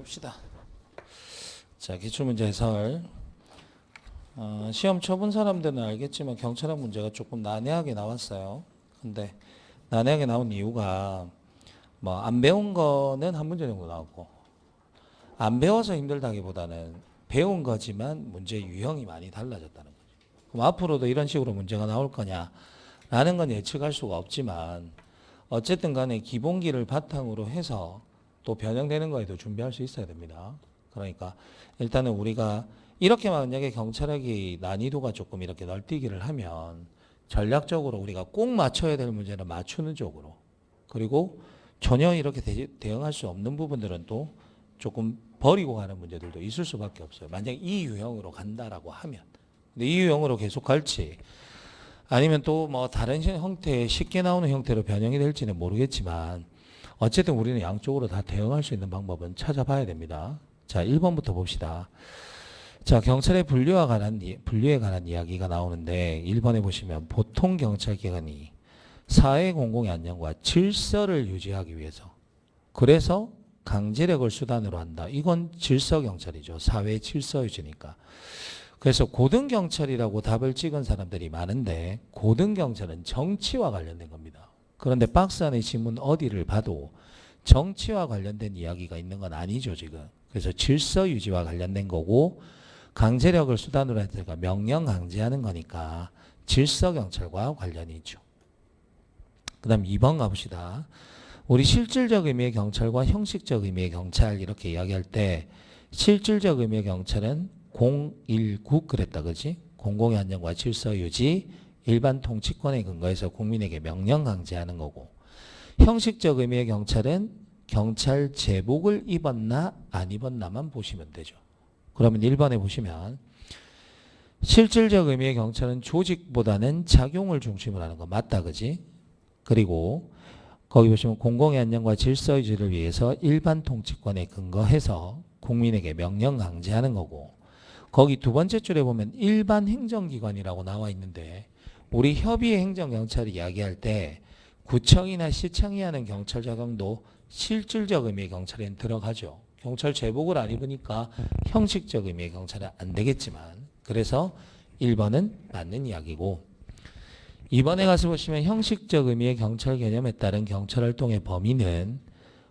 봅시다. 자, 기출문제 해설. 시험 쳐본 사람들은 알겠지만 경찰학 문제가 조금 난해하게 나왔어요. 근데 난해하게 나온 이유가 뭐 안 배운 거는 한 문제 정도 나왔고, 안 배워서 힘들다기보다는 배운 거지만 문제 유형이 많이 달라졌다는 거죠. 그럼 앞으로도 이런 식으로 문제가 나올 거냐라는 건 예측할 수가 없지만, 어쨌든 간에 기본기를 바탕으로 해서 또 변형되는 거에도 준비할 수 있어야 됩니다. 그러니까 일단은 우리가 이렇게 만약에 경찰학이 난이도가 조금 이렇게 널뛰기를 하면 전략적으로 우리가 꼭 맞춰야 될 문제는 맞추는 쪽으로, 그리고 전혀 이렇게 대응할 수 없는 부분들은 또 조금 버리고 가는 문제들도 있을 수밖에 없어요. 만약 이 유형으로 간다라고 하면. 근데 이 유형으로 계속 갈지 아니면 또 뭐 다른 형태의 쉽게 나오는 형태로 변형이 될지는 모르겠지만, 어쨌든 우리는 양쪽으로 다 대응할 수 있는 방법은 찾아봐야 됩니다. 자, 1번부터 봅시다. 자, 경찰의 분류에 관한 이야기가 나오는데, 1번에 보시면 보통 경찰기관이 사회 공공의 안녕과 질서를 유지하기 위해서, 그래서 강제력을 수단으로 한다. 이건 질서 경찰이죠. 사회 질서 유지니까. 그래서 고등경찰이라고 답을 찍은 사람들이 많은데, 고등경찰은 정치와 관련된 겁니다. 그런데 박스 안의 지문 어디를 봐도 정치와 관련된 이야기가 있는 건 아니죠, 지금. 그래서 질서 유지와 관련된 거고, 강제력을 수단으로 했으니까 명령 강제하는 거니까 질서 경찰과 관련이 있죠. 그 다음 2번 가봅시다. 우리 실질적 의미의 경찰과 형식적 의미의 경찰 이렇게 이야기할 때, 실질적 의미의 경찰은 019 그랬다, 그지? 공공의 안녕과 질서 유지, 일반 통치권에 근거해서 국민에게 명령 강제하는 거고, 형식적 의미의 경찰은 경찰 제복을 입었나 안 입었나만 보시면 되죠. 그러면 1번에 보시면 실질적 의미의 경찰은 조직보다는 작용을 중심으로 하는 거 맞다, 그지? 그리고 거기 보시면 공공의 안녕과 질서 유지를 위해서 일반 통치권에 근거해서 국민에게 명령 강제하는 거고, 거기 두 번째 줄에 보면 일반 행정기관이라고 나와 있는데, 우리 협의회 행정경찰이 이야기할 때 구청이나 시청이 하는 경찰 작용도 실질적 의미의 경찰에는 들어가죠. 경찰 제복을 안 입으니까 형식적 의미의 경찰은 안 되겠지만, 그래서 1번은 맞는 이야기고, 2번에 가서 보시면 형식적 의미의 경찰 개념에 따른 경찰활동의 범위는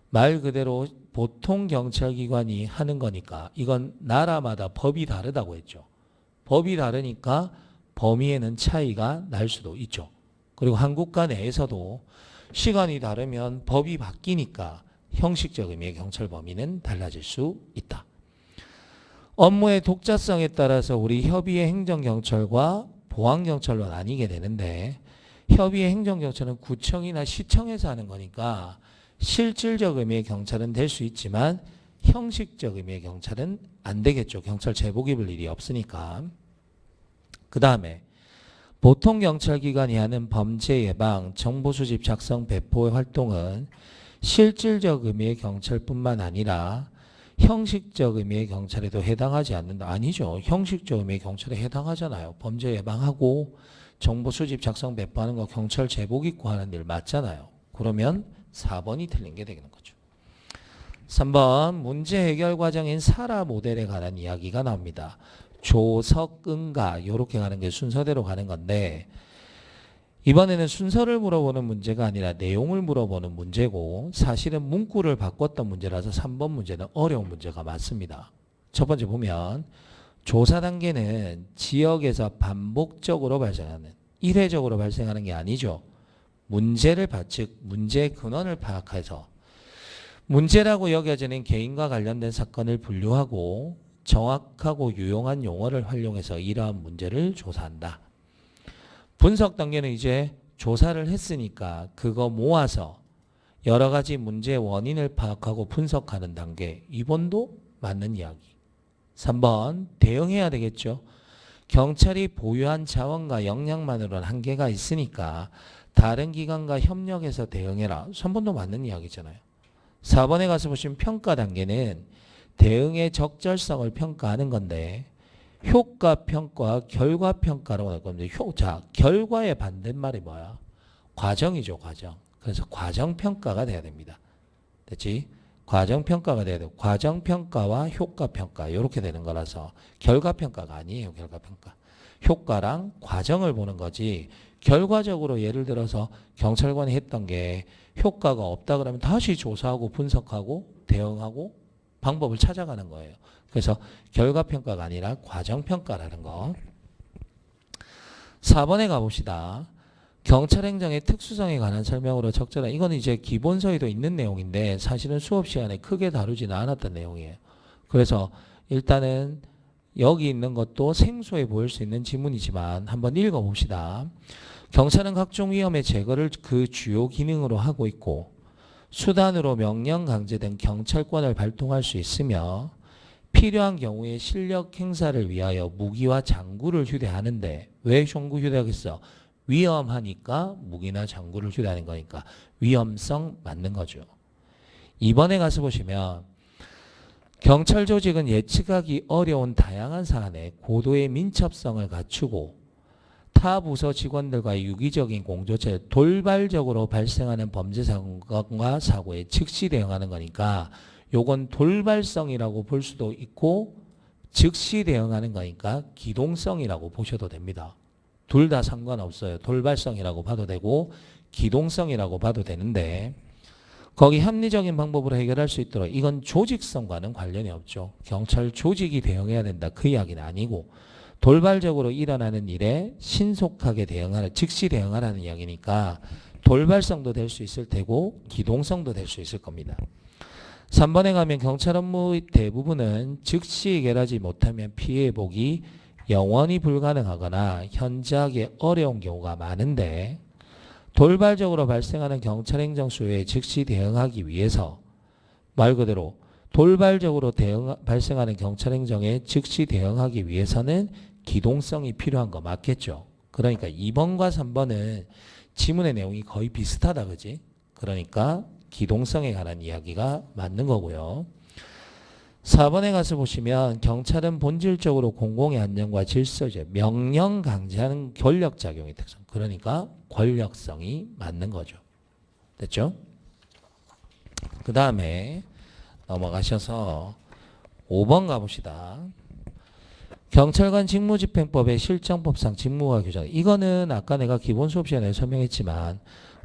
말 그대로 보통 경찰기관이 하는 거니까, 이건 나라마다 법이 다르다고 했죠. 법이 다르니까 범위에는 차이가 날 수도 있죠. 그리고 한국가 내에서도 시간이 다르면 법이 바뀌니까 형식적 의미의 경찰 범위는 달라질 수 있다. 업무의 독자성에 따라서 우리 협의회 행정경찰과 보안경찰로 나뉘게 되는데, 협의회 행정경찰은 구청이나 시청에서 하는 거니까 실질적 의미의 경찰은 될 수 있지만 형식적 의미의 경찰은 안 되겠죠. 경찰 제복 입을 일이 없으니까. 그 다음에 보통 경찰기관이 하는 범죄 예방, 정보 수집, 작성, 배포의 활동은 실질적 의미의 경찰뿐만 아니라 형식적 의미의 경찰에도 해당하지 않는다. 아니죠. 형식적 의미의 경찰에 해당하잖아요. 범죄 예방하고 정보 수집, 작성, 배포하는 거 경찰 제복 입고 하는 일 맞잖아요. 그러면 4번이 틀린 게 되는 거죠. 3번 문제 해결 과정인 사라 모델에 관한 이야기가 나옵니다. 조석, 응가 이렇게 가는 게 순서대로 가는 건데, 이번에는 순서를 물어보는 문제가 아니라 내용을 물어보는 문제고, 사실은 문구를 바꿨던 문제라서 3번 문제는 어려운 문제가 맞습니다. 첫 번째 보면 조사 단계는 지역에서 반복적으로 발생하는, 일회적으로 발생하는 게 아니죠. 문제를 즉 문제의 근원을 파악해서 문제라고 여겨지는 개인과 관련된 사건을 분류하고 정확하고 유용한 용어를 활용해서 이러한 문제를 조사한다. 분석 단계는 이제 조사를 했으니까 그거 모아서 여러 가지 문제의 원인을 파악하고 분석하는 단계. 2번도 맞는 이야기. 3번 대응해야 되겠죠. 경찰이 보유한 자원과 역량만으로는 한계가 있으니까 다른 기관과 협력해서 대응해라. 3번도 맞는 이야기잖아요. 4번에 가서 보시면 평가 단계는 대응의 적절성을 평가하는 건데, 효과 평가, 결과 평가라고 할 겁니다. 자, 결과의 반대말이 뭐야? 과정이죠, 과정. 그래서 과정 평가가 돼야 됩니다. 됐지? 과정평가가 돼야 되고 과정평가와 효과평가 이렇게 되는 거라서 결과평가가 아니에요. 결과평가. 효과랑 과정을 보는 거지 결과적으로 예를 들어서 경찰관이 했던 게 효과가 없다 그러면 다시 조사하고 분석하고 대응하고 방법을 찾아가는 거예요. 그래서 결과평가가 아니라 과정평가라는 거. 4번에 가봅시다. 경찰행정의 특수성에 관한 설명으로 적절한 이거는 이제 기본서에도 있는 내용인데 사실은 수업 시간에 크게 다루지는 않았던 내용이에요. 그래서 일단은 여기 있는 것도 생소해 보일 수 있는 지문이지만 한번 읽어봅시다. 경찰은 각종 위험의 제거를 그 주요 기능으로 하고 있고 수단으로 명령, 강제 등 경찰권을 발동할 수 있으며 필요한 경우에 실력 행사를 위하여 무기와 장구를 휴대하는데 왜 장구 휴대하겠어? 위험하니까 무기나 장구를 휴대하는 거니까 위험성 맞는 거죠. 2번에 가서 보시면 경찰 조직은 예측하기 어려운 다양한 사안에 고도의 민첩성을 갖추고 타 부서 직원들과의 유기적인 공조체 돌발적으로 발생하는 범죄 사건과 사고에 즉시 대응하는 거니까 요건 돌발성이라고 볼 수도 있고 즉시 대응하는 거니까 기동성이라고 보셔도 됩니다. 둘 다 상관없어요. 돌발성이라고 봐도 되고 기동성이라고 봐도 되는데 거기 합리적인 방법으로 해결할 수 있도록 이건 조직성과는 관련이 없죠. 경찰 조직이 대응해야 된다. 그 이야기는 아니고 돌발적으로 일어나는 일에 신속하게 대응하라, 즉시 대응하라는 이야기니까 돌발성도 될 수 있을 테고 기동성도 될 수 있을 겁니다. 3번에 가면 경찰 업무의 대부분은 즉시 해결하지 못하면 피해 회복이 영원히 불가능하거나 현저하게 어려운 경우가 많은데 돌발적으로 발생하는 경찰행정 수요에 즉시 대응하기 위해서 말 그대로 돌발적으로 발생하는 경찰행정에 즉시 대응하기 위해서는 기동성이 필요한 거 맞겠죠. 그러니까 2번과 3번은 지문의 내용이 거의 비슷하다 그지? 그러니까 기동성에 관한 이야기가 맞는 거고요. 4번에 가서 보시면 경찰은 본질적으로 공공의 안전과 질서제 명령 강제하는 권력작용의 특성 그러니까 권력성이 맞는 거죠. 됐죠? 그 다음에 넘어가셔서 5번 가봅시다. 경찰관 직무집행법의 실정법상 직무와 규정 이거는 아까 내가 기본 수업 시간에 설명했지만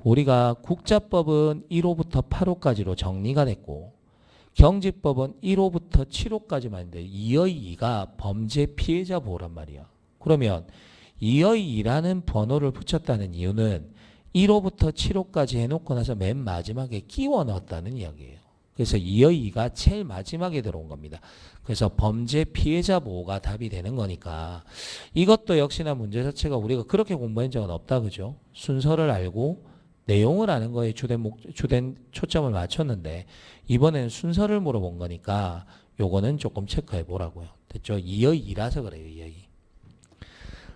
우리가 국자법은 1호부터 8호까지로 정리가 됐고 경직법은 1호부터 7호까지만 있는데 2의 2가 범죄 피해자 보호란 말이야. 그러면 2의 2라는 번호를 붙였다는 이유는 1호부터 7호까지 해놓고 나서 맨 마지막에 끼워 넣었다는 이야기예요. 그래서 2의 2가 제일 마지막에 들어온 겁니다. 그래서 범죄 피해자 보호가 답이 되는 거니까 이것도 역시나 문제 자체가 우리가 그렇게 공부한 적은 없다. 그죠? 순서를 알고 내용을 아는 거에 주된 초점을 맞췄는데 이번에는 순서를 물어본 거니까 요거는 조금 체크해 보라고요. 됐죠? 2의 2라서 그래요. 2의 2.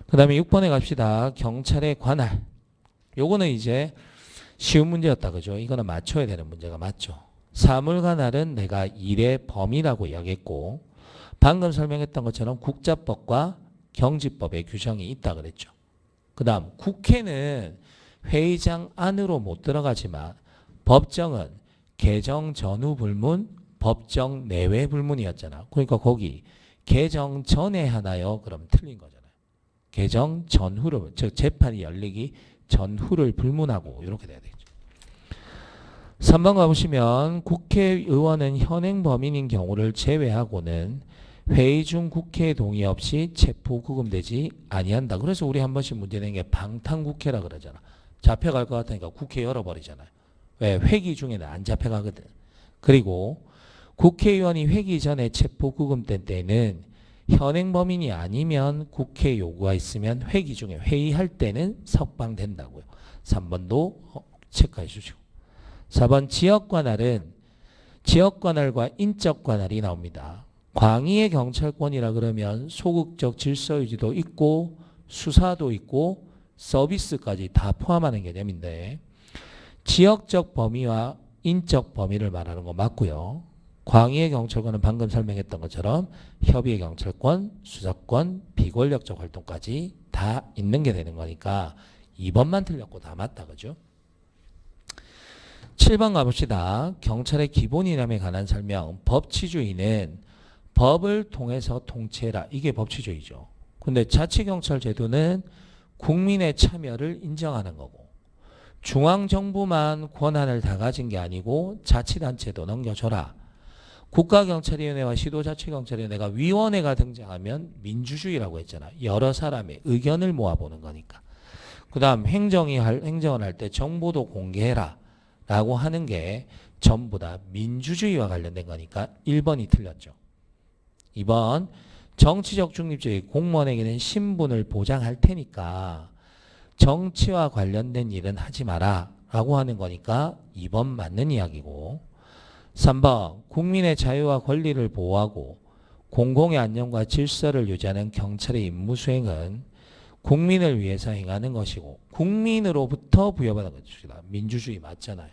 그 다음에 6번에 갑시다. 경찰의 관할. 요거는 이제 쉬운 문제였다. 그죠? 이거는 맞춰야 되는 문제가 맞죠. 사물관할은 내가 일의 범위라고 이야기했고 방금 설명했던 것처럼 국자법과 경직법의 규정이 있다 그랬죠. 그 다음 국회는 회의장 안으로 못 들어가지만 법정은 개정 전후 불문, 법정 내외 불문이었잖아. 그러니까 거기 개정 전에 하나요? 그럼 틀린 거잖아요. 개정 전후를, 즉 재판이 열리기 전후를 불문하고 이렇게 돼야 되죠. 3번 가보시면 국회의원은 현행 범인인 경우를 제외하고는 회의 중 국회의 동의 없이 체포구금되지 아니한다. 그래서 우리 한 번씩 문제 낸 게 방탄국회라 그러잖아. 잡혀갈 것 같으니까 국회 열어버리잖아요. 왜? 회기 중에는 안 잡혀가거든. 그리고 국회의원이 회기 전에 체포구금된 때는 현행 범인이 아니면 국회 요구가 있으면 회기 중에 회의할 때는 석방된다고요. 3번도 체크해 주시고. 4번 지역관할은 지역관할과 인적관할이 나옵니다. 광의의 경찰권이라 그러면 소극적 질서유지도 있고 수사도 있고 서비스까지 다 포함하는 개념인데 지역적 범위와 인적 범위를 말하는 거 맞고요. 광의의 경찰권은 방금 설명했던 것처럼 협의의 경찰권, 수사권, 비권력적 활동까지 다 있는 게 되는 거니까 2번만 틀렸고 다 맞다. 그죠? 7번 가봅시다. 경찰의 기본 이념에 관한 설명. 법치주의는 법을 통해서 통치해라. 이게 법치주의죠. 근데 자치경찰 제도는 국민의 참여를 인정하는 거고, 중앙정부만 권한을 다 가진 게 아니고 자치단체도 넘겨줘라. 국가경찰위원회와 시도자치경찰위원회가 위원회가 등장하면 민주주의라고 했잖아. 여러 사람의 의견을 모아보는 거니까. 그 다음 행정을 할 때 정보도 공개해라 라고 하는 게 전부 다 민주주의와 관련된 거니까 1번이 틀렸죠. 2번, 정치적 중립주의, 공무원에게는 신분을 보장할 테니까 정치와 관련된 일은 하지 마라 라고 하는 거니까 2번 맞는 이야기고, 3번, 국민의 자유와 권리를 보호하고 공공의 안녕과 질서를 유지하는 경찰의 임무 수행은 국민을 위해서 행하는 것이고 국민으로부터 부여받은 것이다. 민주주의 맞잖아요.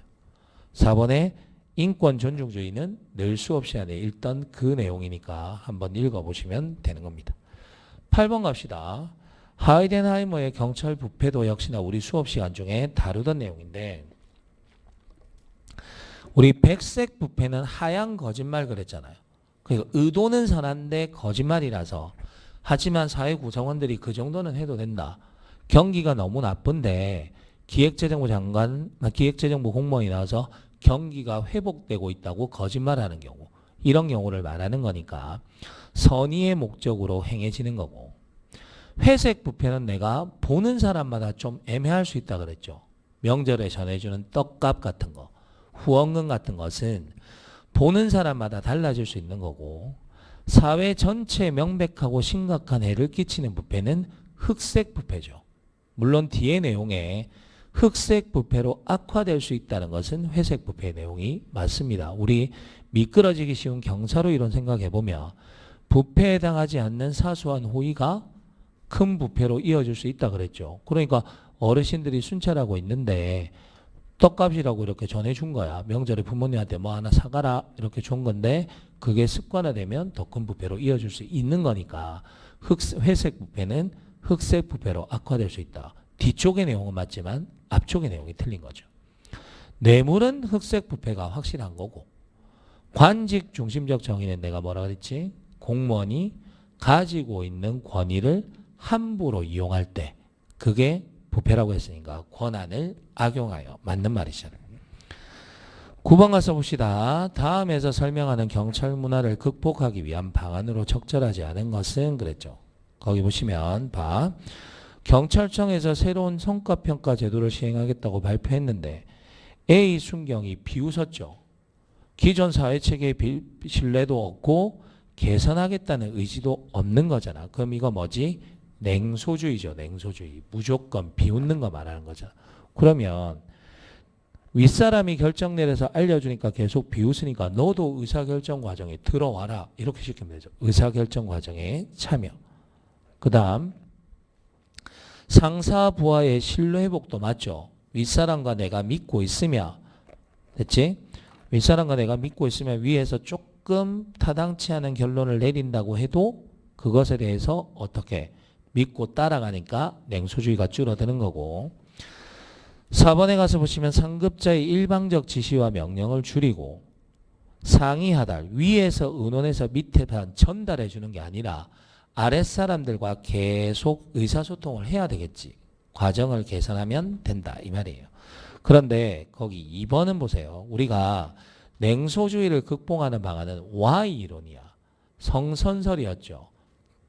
4번에 인권 존중주의는 늘 수업 시간에 읽던 그 내용이니까 한번 읽어보시면 되는 겁니다. 8번 갑시다. 하이덴하이머의 경찰 부패도 역시나 우리 수업 시간 중에 다루던 내용인데, 우리 백색 부패는 하얀 거짓말 그랬잖아요. 그러니까 의도는 선한데 거짓말이라서, 하지만 사회 구성원들이 그 정도는 해도 된다. 경기가 너무 나쁜데 기획재정부 공무원이 나와서 경기가 회복되고 있다고 거짓말하는 경우, 이런 경우를 말하는 거니까 선의의 목적으로 행해지는 거고, 회색 부패는 내가 보는 사람마다 좀 애매할 수 있다 그랬죠. 명절에 전해주는 떡값 같은 거, 후원금 같은 것은 보는 사람마다 달라질 수 있는 거고, 사회 전체에 명백하고 심각한 해를 끼치는 부패는 흑색 부패죠. 물론 뒤에 내용에 흑색 부패로 악화될 수 있다는 것은 회색 부패의 내용이 맞습니다. 우리 미끄러지기 쉬운 경사로 이론 생각해보면 부패에 해당하지 않는 사소한 호의가 큰 부패로 이어질 수 있다 그랬죠. 그러니까 어르신들이 순찰하고 있는데 떡값이라고 이렇게 전해준 거야. 명절에 부모님한테 뭐 하나 사가라 이렇게 준 건데 그게 습관화되면 더 큰 부패로 이어질 수 있는 거니까 회색 부패는 흑색 부패로 악화될 수 있다. 뒤쪽의 내용은 맞지만 앞쪽의 내용이 틀린 거죠. 뇌물은 흑색 부패가 확실한 거고, 관직 중심적 정의는 내가 뭐라 그랬지? 공무원이 가지고 있는 권위를 함부로 이용할 때 그게 부패라고 했으니까 권한을 악용하여, 맞는 말이잖아요. 9번 가서 봅시다. 다음에서 설명하는 경찰 문화를 극복하기 위한 방안으로 적절하지 않은 것은 그랬죠. 거기 보시면 봐. 경찰청에서 새로운 성과평가 제도를 시행하겠다고 발표했는데 A 순경이 비웃었죠. 기존 사회체계의 신뢰도 없고 개선하겠다는 의지도 없는 거잖아. 그럼 이거 뭐지? 냉소주의죠. 냉소주의. 무조건 비웃는 거 말하는 거잖아. 그러면 윗사람이 결정 내려서 알려주니까 계속 비웃으니까 너도 의사결정 과정에 들어와라. 이렇게 시키면 되죠. 의사결정 과정에 참여. 그 다음 상사 부하의 신뢰회복도 맞죠. 윗사람과 내가 믿고 있으면, 됐지? 윗사람과 내가 믿고 있으면 위에서 조금 타당치 않은 결론을 내린다고 해도 그것에 대해서 어떻게 믿고 따라가니까 냉소주의가 줄어드는 거고, 4번에 가서 보시면 상급자의 일방적 지시와 명령을 줄이고 상위 하달, 위에서 의논해서 밑에 전달해 주는 게 아니라 아랫사람들과 계속 의사소통을 해야 되겠지. 과정을 개선하면 된다 이 말이에요. 그런데 거기 2번은 보세요. 우리가 냉소주의를 극복하는 방안은 Y 이론이야. 성선설이었죠.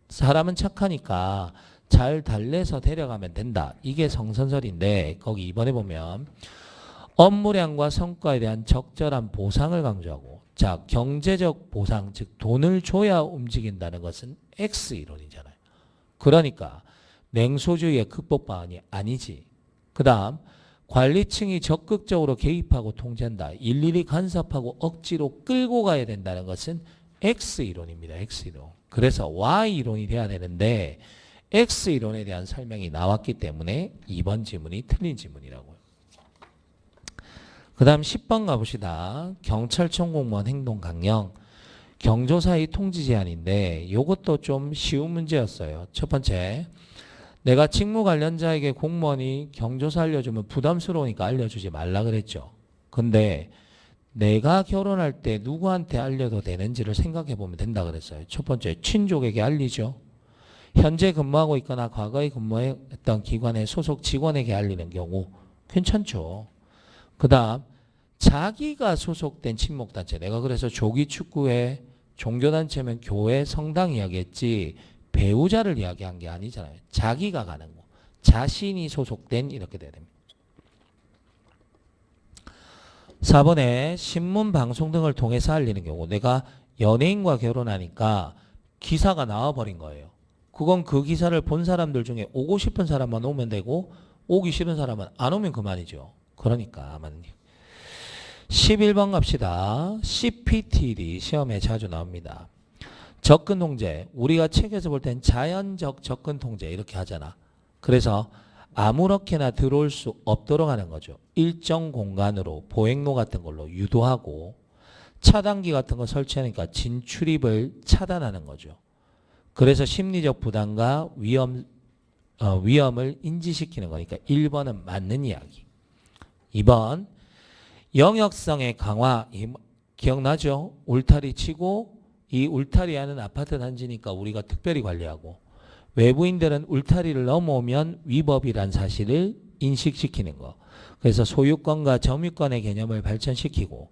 사람은 착하니까 잘 달래서 데려가면 된다. 이게 성선설인데 거기 2번에 보면 업무량과 성과에 대한 적절한 보상을 강조하고, 자, 경제적 보상, 즉 돈을 줘야 움직인다는 것은 X 이론이잖아요. 그러니까 냉소주의의 극복 방안이 아니지. 그 다음 관리층이 적극적으로 개입하고 통제한다. 일일이 간섭하고 억지로 끌고 가야 된다는 것은 X 이론입니다. X 이론. 그래서 Y 이론이 돼야 되는데 X 이론에 대한 설명이 나왔기 때문에 2번 지문이 틀린 지문이라고요. 그 다음 10번 가봅시다. 경찰청 공무원 행동 강령. 경조사의 통지 제한인데 이것도 좀 쉬운 문제였어요. 첫 번째, 내가 직무 관련자에게 공무원이 경조사 알려주면 부담스러우니까 알려주지 말라 그랬죠. 근데 내가 결혼할 때 누구한테 알려도 되는지를 생각해 보면 된다 그랬어요. 첫 번째, 친족에게 알리죠. 현재 근무하고 있거나 과거에 근무했던 기관의 소속 직원에게 알리는 경우 괜찮죠. 그 다음, 자기가 소속된 친목단체. 내가 그래서 조기축구회, 종교단체면 교회, 성당 이야기했지 배우자를 이야기한 게 아니잖아요. 자기가 가는 거. 자신이 소속된 이렇게 돼야 됩니다. 4번에 신문, 방송 등을 통해서 알리는 경우 내가 연예인과 결혼하니까 기사가 나와버린 거예요. 그건 그 기사를 본 사람들 중에 오고 싶은 사람만 오면 되고 오기 싫은 사람은 안 오면 그만이죠. 그러니까 맞네요. 11번 갑시다. CPTD 시험에 자주 나옵니다. 접근 통제. 우리가 책에서 볼 땐 자연적 접근 통제 이렇게 하잖아. 그래서 아무렇게나 들어올 수 없도록 하는 거죠. 일정 공간으로 보행로 같은 걸로 유도하고 차단기 같은 거 설치하니까 진출입을 차단하는 거죠. 그래서 심리적 부담과 위험을 인지시키는 거니까 1번은 맞는 이야기. 2번 영역성의 강화. 기억나죠? 울타리 치고 이 울타리 안은 아파트 단지니까 우리가 특별히 관리하고 외부인들은 울타리를 넘어오면 위법이란 사실을 인식시키는 거. 그래서 소유권과 점유권의 개념을 발전시키고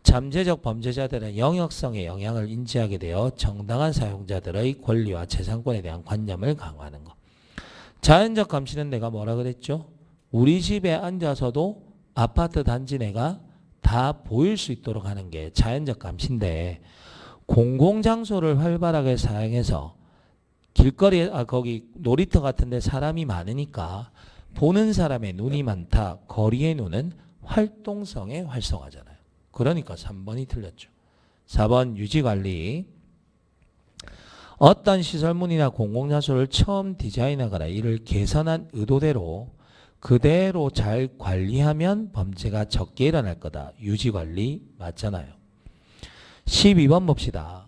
잠재적 범죄자들은 영역성의 영향을 인지하게 되어 정당한 사용자들의 권리와 재산권에 대한 관념을 강화하는 것. 자연적 감시는 내가 뭐라 그랬죠? 우리 집에 앉아서도 아파트 단지 내가 다 보일 수 있도록 하는 게 자연적 감시인데 공공장소를 활발하게 사용해서 길거리에 거기 놀이터 같은 데 사람이 많으니까 보는 사람의 눈이 많다. 거리의 눈은 활동성의 활성화잖아요. 그러니까 3번이 틀렸죠. 4번 유지관리. 어떤 시설물이나 공공장소를 처음 디자인하거나 이를 개선한 의도대로 그대로 잘 관리하면 범죄가 적게 일어날 거다. 유지관리 맞잖아요. 12번 봅시다.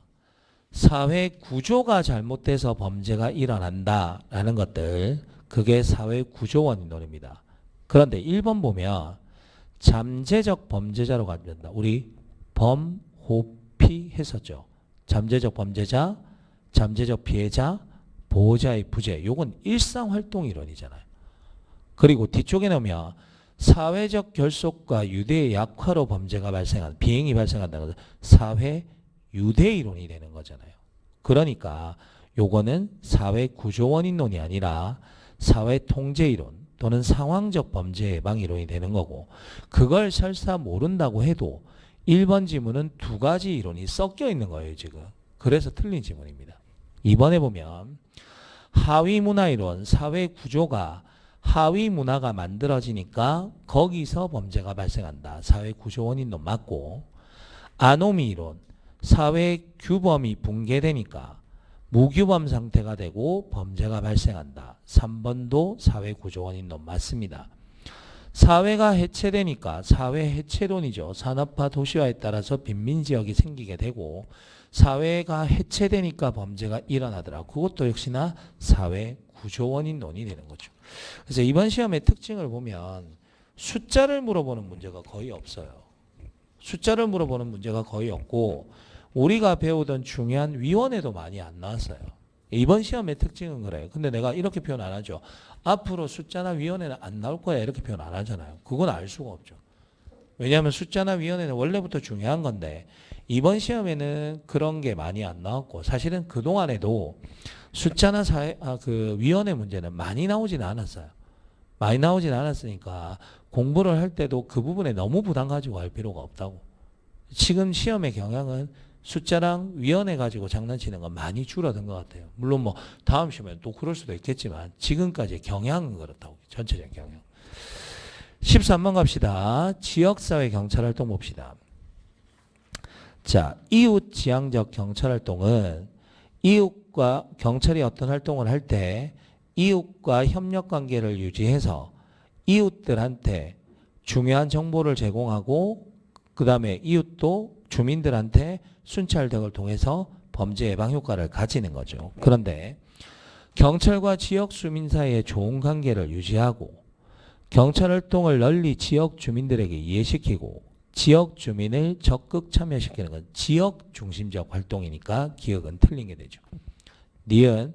사회 구조가 잘못돼서 범죄가 일어난다라는 것들, 그게 사회 구조원인 논입니다. 그런데 1번 보면 잠재적 범죄자로 간다. 우리 범호피 했었죠. 잠재적 범죄자, 잠재적 피해자, 보호자의 부재. 요건 일상활동 이론이잖아요. 그리고 뒤쪽에 넣으면 사회적 결속과 유대의 약화로 범죄가 발생한, 비행이 발생한다는 것은 사회 유대 이론이 되는 거잖아요. 그러니까 요거는 사회 구조원인론이 아니라 사회 통제 이론 또는 상황적 범죄 예방 이론이 되는 거고, 그걸 설사 모른다고 해도 1번 지문은 두 가지 이론이 섞여 있는 거예요, 지금. 그래서 틀린 지문입니다. 2번에 보면 하위 문화 이론, 사회 구조가 하위 문화가 만들어지니까 거기서 범죄가 발생한다. 사회 구조원인론 맞고, 아노미 이론, 사회 규범이 붕괴되니까 무규범 상태가 되고 범죄가 발생한다. 3번도 사회 구조원인론 맞습니다. 사회가 해체되니까 사회 해체론이죠. 산업화 도시화에 따라서 빈민지역이 생기게 되고 사회가 해체되니까 범죄가 일어나더라. 그것도 역시나 사회 구조원인론이 되는 거죠. 그래서 이번 시험의 특징을 보면 숫자를 물어보는 문제가 거의 없어요. 숫자를 물어보는 문제가 거의 없고 우리가 배우던 중요한 위원회도 많이 안 나왔어요. 이번 시험의 특징은 그래요. 근데 내가 이렇게 표현 안 하죠. 앞으로 숫자나 위원회는 안 나올 거야 이렇게 표현 안 하잖아요. 그건 알 수가 없죠. 왜냐하면 숫자나 위원회는 원래부터 중요한 건데 이번 시험에는 그런 게 많이 안 나왔고 사실은 그동안에도 숫자나 그 위원회 문제는 많이 나오진 않았어요. 많이 나오진 않았으니까 공부를 할 때도 그 부분에 너무 부담 가지고 할 필요가 없다고. 지금 시험의 경향은 숫자랑 위원회 가지고 장난치는 건 많이 줄어든 것 같아요. 물론 뭐 다음 시험에 또 그럴 수도 있겠지만 지금까지의 경향은 그렇다고. 전체적 경향. 13번 갑시다. 지역사회 경찰활동 봅시다. 자, 이웃지향적 경찰활동은 이웃과 경찰이 어떤 활동을 할 때 이웃과 협력관계를 유지해서 이웃들한테 중요한 정보를 제공하고 그 다음에 이웃도 주민들한테 순찰 등을 통해서 범죄 예방 효과를 가지는 거죠. 그런데 경찰과 지역 주민 사이에 좋은 관계를 유지하고 경찰 활동을 널리 지역 주민들에게 이해시키고 지역 주민을 적극 참여시키는 건 지역 중심적 활동이니까 기억은 틀린 게 되죠. 니은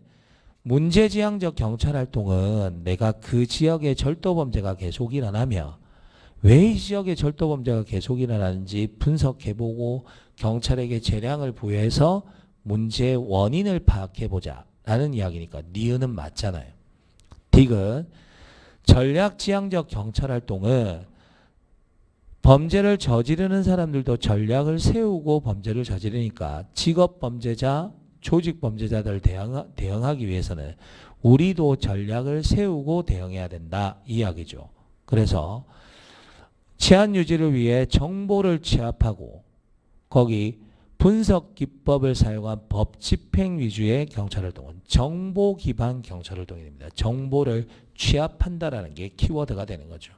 문제지향적 경찰 활동은 내가 그 지역의 절도범죄가 계속 일어나며 왜 이 지역의 절도범죄가 계속 일어나는지 분석해보고 경찰에게 재량을 부여해서 문제의 원인을 파악해보자 라는 이야기니까 니은은 맞잖아요. 딕은 전략지향적 경찰활동은 범죄를 저지르는 사람들도 전략을 세우고 범죄를 저지르니까 직업범죄자, 조직범죄자들 대응하기 위해서는 우리도 전략을 세우고 대응해야 된다 이 이야기죠. 그래서 치안 유지를 위해 정보를 취합하고 거기 분석 기법을 사용한 법 집행 위주의 경찰활동은 정보 기반 경찰활동이 됩니다. 정보를 취합한다라는 게 키워드가 되는 거죠.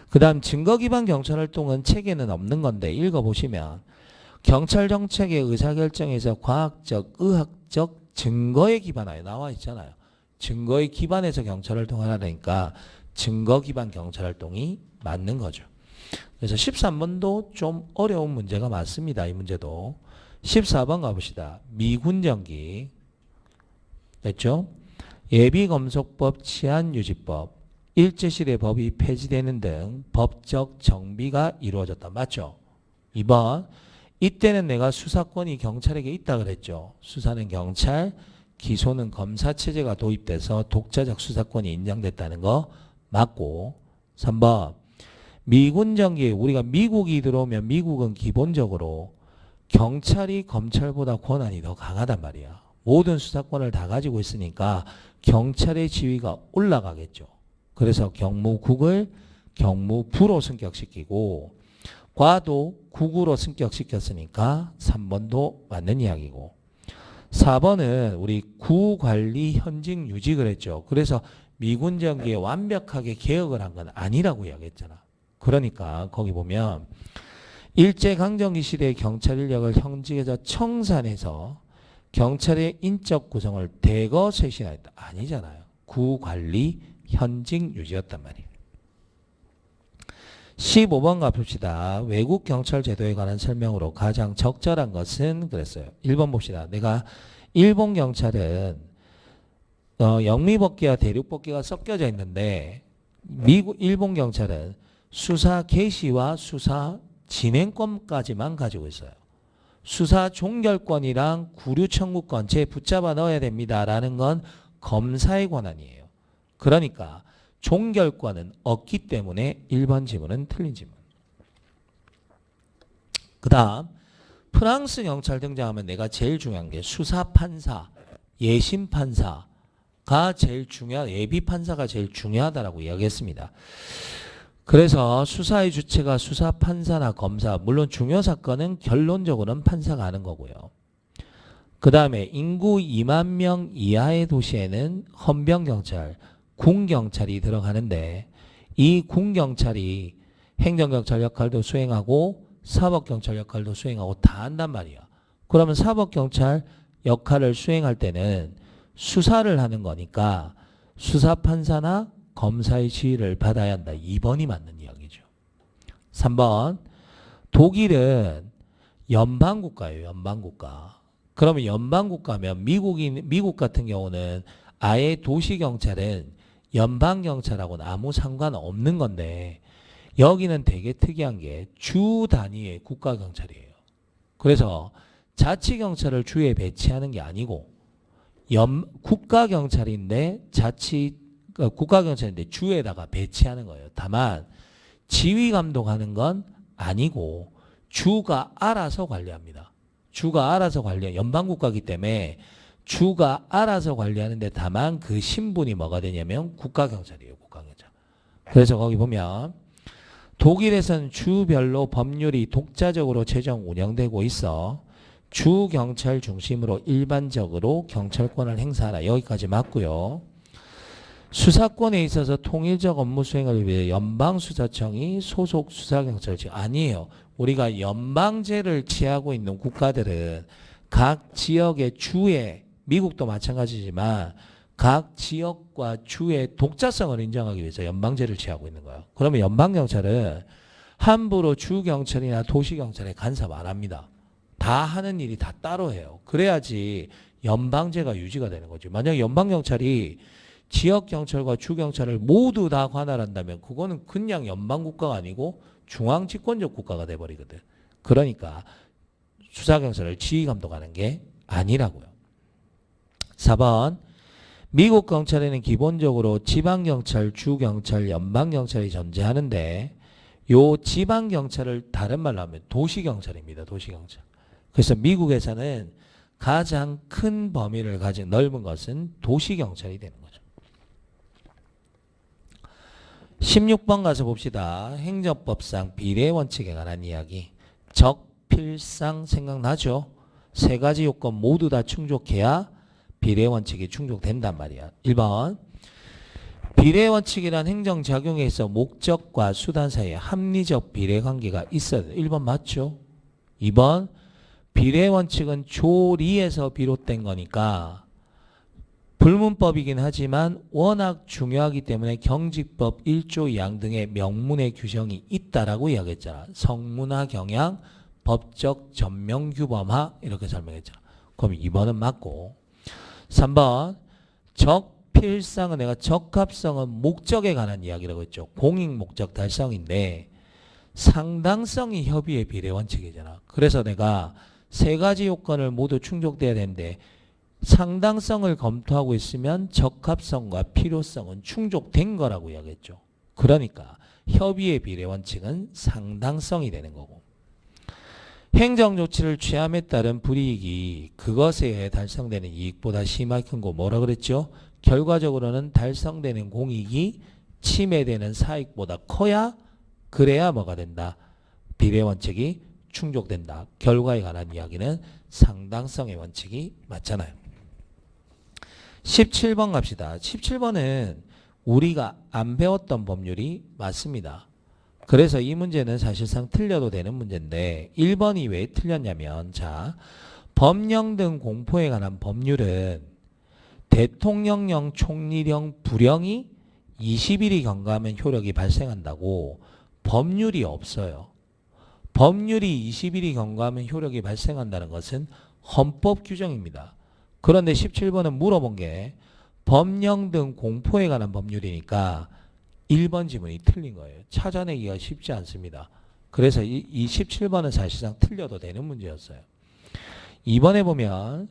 그 다음 증거 기반 경찰활동은 책에는 없는 건데 읽어보시면 경찰 정책의 의사결정에서 과학적, 의학적 증거에 기반하여 나와 있잖아요. 증거에 기반해서 경찰활동을 하라니까 증거 기반 경찰활동이 맞는 거죠. 그래서 13번도 좀 어려운 문제가 맞습니다. 이 문제도. 14번 가봅시다. 미군정기 됐죠? 예비검속법, 치안유지법, 일제시대 법이 폐지되는 등 법적 정비가 이루어졌다. 맞죠? 2번 이때는 내가 수사권이 경찰에게 있다 그랬죠. 수사는 경찰, 기소는 검사 체제가 도입돼서 독자적 수사권이 인정됐다는 거 맞고 3번 미군 정기에 우리가 미국이 들어오면 미국은 기본적으로 경찰이 검찰보다 권한이 더 강하단 말이야. 모든 수사권을 다 가지고 있으니까 경찰의 지위가 올라가겠죠. 그래서 경무국을 경무부로 승격시키고 과도 국으로 승격시켰으니까 3번도 맞는 이야기고 4번은 우리 구관리 현직 유지 그랬죠. 그래서 미군 정기에 완벽하게 개혁을 한 건 아니라고 이야기했잖아. 그러니까 거기 보면 일제강점기 시대의 경찰 인력을 현직에서 청산해서 경찰의 인적 구성을 대거 쇄신하였다. 아니잖아요. 구관리 현직 유지였단 말이에요. 15번 가봅시다. 외국 경찰 제도에 관한 설명으로 가장 적절한 것은 그랬어요. 1번 봅시다. 내가 일본 경찰은 영미법계와 대륙법계가 섞여져 있는데 일본 경찰은 수사 개시와 수사 진행권까지만 가지고 있어요. 수사 종결권이랑 구류 청구권 제 붙잡아 넣어야 됩니다라는 건 검사의 권한이에요. 그러니까 종결권은 없기 때문에 1번 지문은 틀린 지문. 그 다음 프랑스 경찰 등장하면 내가 제일 중요한 게 수사판사, 예심판사가 제일 예비판사가 제일 중요하다라고 이야기했습니다. 그래서 수사의 주체가 수사판사나 검사, 물론 중요 사건은 결론적으로는 판사가 하는 거고요. 그 다음에 인구 2만 명 이하의 도시에는 헌병경찰, 군경찰이 들어가는데 이 군경찰이 행정경찰 역할도 수행하고 사법경찰 역할도 수행하고 다 한단 말이야. 그러면 사법경찰 역할을 수행할 때는 수사를 하는 거니까 수사판사나 검사의 지휘를 받아야 한다. 2번이 맞는 이야기죠. 3번 독일은 연방국가예요. 연방국가. 그러면 연방국가면 미국 같은 경우는 아예 도시경찰은 연방경찰하고는 아무 상관없는 건데 여기는 되게 특이한 게 주 단위의 국가경찰이에요. 그래서 자치경찰을 주에 배치하는 게 아니고 국가경찰인데 국가경찰인데 주에다가 배치하는 거예요. 다만 지휘 감독하는 건 아니고 주가 알아서 관리합니다. 주가 알아서 연방국가이기 때문에 주가 알아서 관리하는데 다만 그 신분이 뭐가 되냐면 국가경찰이에요. 국가경찰. 그래서 거기 보면 독일에서는 주별로 법률이 독자적으로 제정 운영되고 있어 주경찰 중심으로 일반적으로 경찰권을 행사하라. 여기까지 맞고요. 수사권에 있어서 통일적 업무 수행을 위해 연방수사청이 소속 수사경찰청 아니에요. 우리가 연방제를 취하고 있는 국가들은 각 지역의 주에 미국도 마찬가지지만 각 지역과 주의 독자성을 인정하기 위해서 연방제를 취하고 있는 거예요. 그러면 연방경찰은 함부로 주경찰이나 도시경찰에 간섭 안 합니다. 다 하는 일이 다 따로 해요. 그래야지 연방제가 유지가 되는 거죠. 만약 연방경찰이 지역경찰과 주경찰을 모두 다 관할한다면 그거는 그냥 연방국가가 아니고 중앙집권적 국가가 돼버리거든. 그러니까 수사경찰을 지휘감독하는 게 아니라고요. 4번 미국 경찰에는 기본적으로 지방경찰, 주경찰, 연방경찰이 존재하는데 요 지방경찰을 다른 말로 하면 도시경찰입니다. 도시경찰. 그래서 미국에서는 가장 큰 범위를 가진 넓은 것은 도시경찰이 되는 거죠. 16번 가서 봅시다. 행정법상 비례원칙에 관한 이야기. 적필상 생각나죠? 세 가지 요건 모두 다 충족해야 비례원칙이 충족된단 말이야. 1번 비례원칙이란 행정작용에 있어 목적과 수단 사이에 합리적 비례관계가 있어야 돼. 1번 맞죠? 2번 비례원칙은 조리에서 비롯된 거니까 불문법이긴 하지만 워낙 중요하기 때문에 경직법 1조 2항 등의 명문의 규정이 있다라고 이야기했잖아. 성문화 경향, 법적 전명규범화 이렇게 설명했잖아. 그럼 2번은 맞고 3번 적필상은 내가 적합성은 목적에 관한 이야기라고 했죠. 공익 목적 달성인데 상당성이 협의의 비례원칙이잖아. 그래서 내가 세 가지 요건을 모두 충족돼야 되는데 상당성을 검토하고 있으면 적합성과 필요성은 충족된 거라고 이야기했죠. 그러니까 협의의 비례원칙은 상당성이 되는 거고 행정조치를 취함에 따른 불이익이 그것에 의해 달성되는 이익보다 심하게 큰 거 뭐라 그랬죠? 결과적으로는 달성되는 공익이 침해되는 사익보다 커야 그래야 뭐가 된다? 비례원칙이 충족된다. 결과에 관한 이야기는 상당성의 원칙이 맞잖아요. 17번 갑시다. 17번은 우리가 안 배웠던 법률이 맞습니다. 그래서 이 문제는 사실상 틀려도 되는 문제인데 1번이 왜 틀렸냐면 자 법령 등 공포에 관한 법률은 대통령령, 총리령, 부령이 20일이 경과하면 효력이 발생한다고 법률이 없어요. 법률이 20일이 경과하면 효력이 발생한다는 것은 헌법 규정입니다. 그런데 17번은 물어본 게 법령 등 공포에 관한 법률이니까 1번 지문이 틀린 거예요. 찾아내기가 쉽지 않습니다. 그래서 이 17번은 사실상 틀려도 되는 문제였어요. 2번에 보면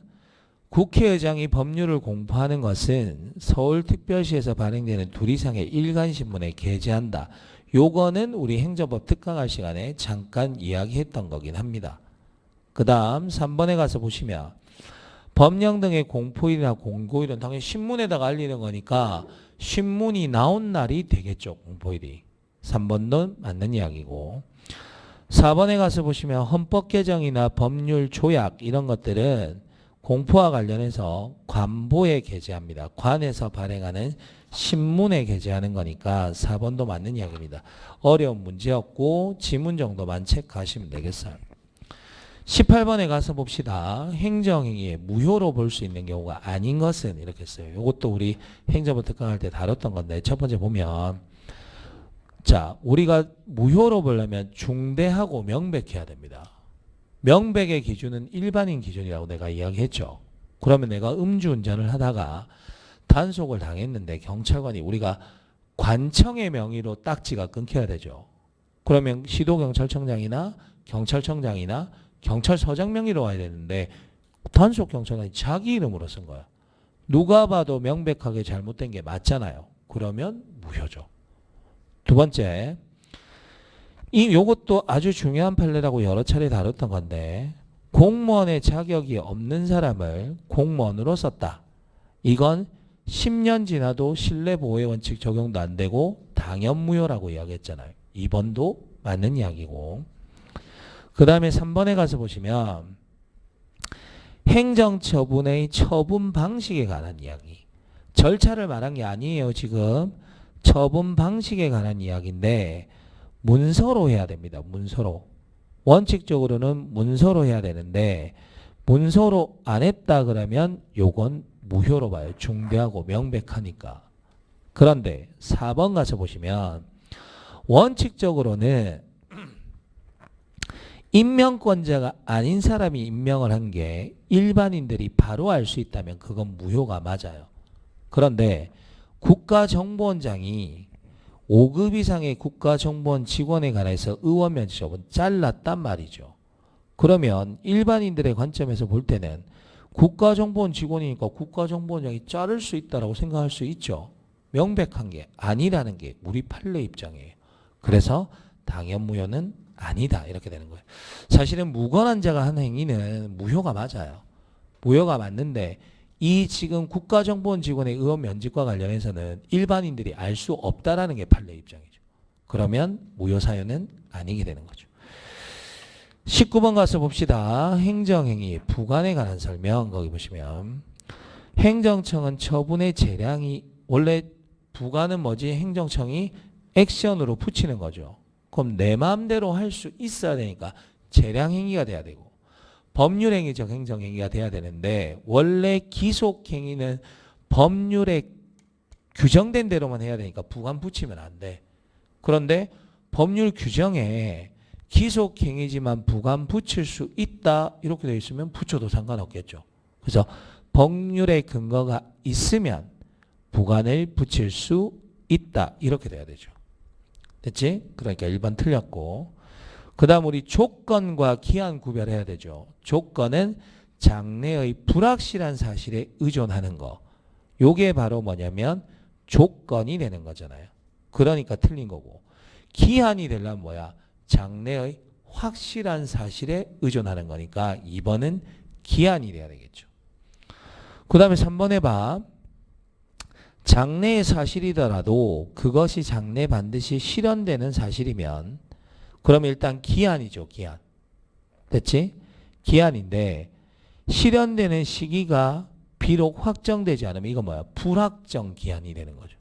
국회의장이 법률을 공포하는 것은 서울특별시에서 발행되는 2 이상의 일간신문에 게재한다. 요거는 우리 행정법 특강할 시간에 잠깐 이야기했던 거긴 합니다. 그 다음 3번에 가서 보시면 법령 등의 공포일이나 공고일은 당연히 신문에다가 알리는 거니까 신문이 나온 날이 되겠죠. 공포일이. 3번도 맞는 이야기고 4번에 가서 보시면 헌법 개정이나 법률 조약 이런 것들은 공포와 관련해서 관보에 게재합니다. 관에서 발행하는 신문에 게재하는 거니까 4번도 맞는 이야기입니다. 어려운 문제였고 지문 정도만 체크하시면 되겠어요. 18번에 가서 봅시다. 행정행위에 무효로 볼 수 있는 경우가 아닌 것은 이렇게 써요. 이것도 우리 행정법 특강할 때 다뤘던 건데 첫 번째 보면 자 우리가 무효로 보려면 중대하고 명백해야 됩니다. 명백의 기준은 일반인 기준이라고 내가 이야기했죠. 그러면 내가 음주운전을 하다가 단속을 당했는데 경찰관이 우리가 관청의 명의로 딱지가 끊겨야 되죠. 그러면 시도경찰청장이나 경찰청장이나 경찰서장 명의로 와야 되는데 단속 경찰관이 자기 이름으로 쓴 거야. 누가 봐도 명백하게 잘못된 게 맞잖아요. 그러면 무효죠. 두 번째, 요것도 아주 중요한 판례라고 여러 차례 다뤘던 건데 공무원의 자격이 없는 사람을 공무원으로 썼다. 이건 10년 지나도 신뢰보호의 원칙 적용도 안 되고 당연무효라고 이야기했잖아요. 2번도 맞는 이야기고 그 다음에 3번에 가서 보시면 행정처분의 처분 방식에 관한 이야기. 절차를 말한 게 아니에요. 지금 처분 방식에 관한 이야기인데 문서로 해야 됩니다. 문서로. 원칙적으로는 문서로 해야 되는데 문서로 안 했다 그러면 요건 무효로 봐요. 중대하고 명백하니까. 그런데 4번 가서 보시면 원칙적으로는 임명권자가 아닌 사람이 임명을 한 게 일반인들이 바로 알 수 있다면 그건 무효가 맞아요. 그런데 국가정보원장이 5급 이상의 국가정보원 직원에 관해서 의원 면접은 잘랐단 말이죠. 그러면 일반인들의 관점에서 볼 때는 국가정보원 직원이니까 국가정보원장이 자를 수 있다라고 생각할 수 있죠. 명백한 게 아니라는 게 우리 판례 입장이에요. 그래서 당연무효는 아니다 이렇게 되는 거예요. 사실은 무관한 자가 한 행위는 무효가 맞아요. 무효가 맞는데 이 지금 국가정보원 직원의 의원 면직과 관련해서는 일반인들이 알 수 없다라는 게 판례 입장이죠. 그러면 무효 사유는 아니게 되는 거죠. 19번 가서 봅시다. 행정행위 부관에 관한 설명 거기 보시면 행정청은 처분의 재량이 원래 부관은 뭐지? 행정청이 액션으로 붙이는 거죠. 그럼 내 마음대로 할 수 있어야 되니까 재량행위가 돼야 되고 법률행위적 행정행위가 돼야 되는데 원래 기속행위는 법률에 규정된 대로만 해야 되니까 부관 붙이면 안 돼. 그런데 법률 규정에 기속행위지만 부관 붙일 수 있다 이렇게 되어 있으면 붙여도 상관없겠죠. 그래서 법률의 근거가 있으면 부관을 붙일 수 있다 이렇게 돼야 되죠. 됐지? 그러니까 1번 틀렸고 그 다음 우리 조건과 기한 구별해야 되죠. 조건은 장래의 불확실한 사실에 의존하는 거. 요게 바로 뭐냐면 조건이 되는 거잖아요. 그러니까 틀린 거고 기한이 되려면 뭐야? 장래의 확실한 사실에 의존하는 거니까 2번은 기한이 돼야 되겠죠. 그 다음에 3번 해봐. 장래의 사실이더라도 그것이 장래 반드시 실현되는 사실이면 그럼 일단 기한이죠. 기한. 됐지? 기한인데 실현되는 시기가 비록 확정되지 않으면 이건 뭐야? 불확정 기한이 되는 거죠.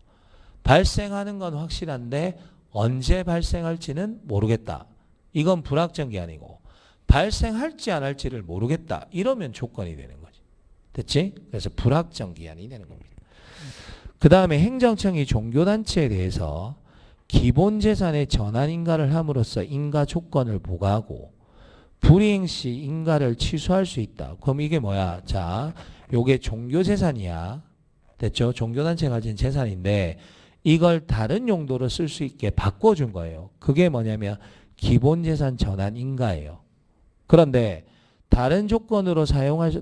발생하는 건 확실한데 언제 발생할지는 모르겠다. 이건 불확정 기한이고 발생할지 안 할지를 모르겠다. 이러면 조건이 되는 거지. 됐지? 그래서 불확정 기한이 되는 겁니다. 그 다음에 행정청이 종교단체에 대해서 기본재산의 전환 인가를 함으로써 인가 조건을 부과하고 불이행 시 인가를 취소할 수 있다. 그럼 이게 뭐야? 자, 요게 종교재산이야. 됐죠? 종교단체가 가진 재산인데 이걸 다른 용도로 쓸 수 있게 바꿔준 거예요. 그게 뭐냐면 기본재산 전환 인가예요. 그런데 다른 조건으로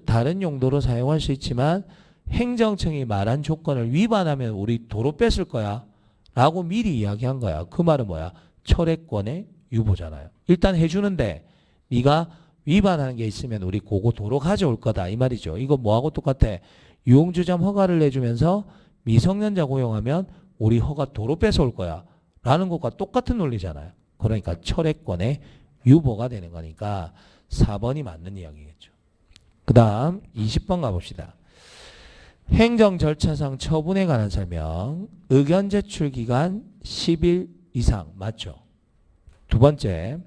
다른 용도로 사용할 수 있지만 행정청이 말한 조건을 위반하면 우리 도로 뺏을 거야 라고 미리 이야기한 거야. 그 말은 뭐야? 철회권의 유보잖아요. 일단 해주는데 네가 위반하는 게 있으면 우리 그거 도로 가져올 거다 이 말이죠. 이거 뭐하고 똑같아? 유흥주점 허가를 내주면서 미성년자 고용하면 우리 허가 도로 뺏어올 거야 라는 것과 똑같은 논리잖아요. 그러니까 철회권의 유보가 되는 거니까 4번이 맞는 이야기겠죠. 그 다음 20번 가봅시다. 행정 절차상 처분에 관한 설명. 의견 제출 기간 10일 이상 맞죠? 두 번째,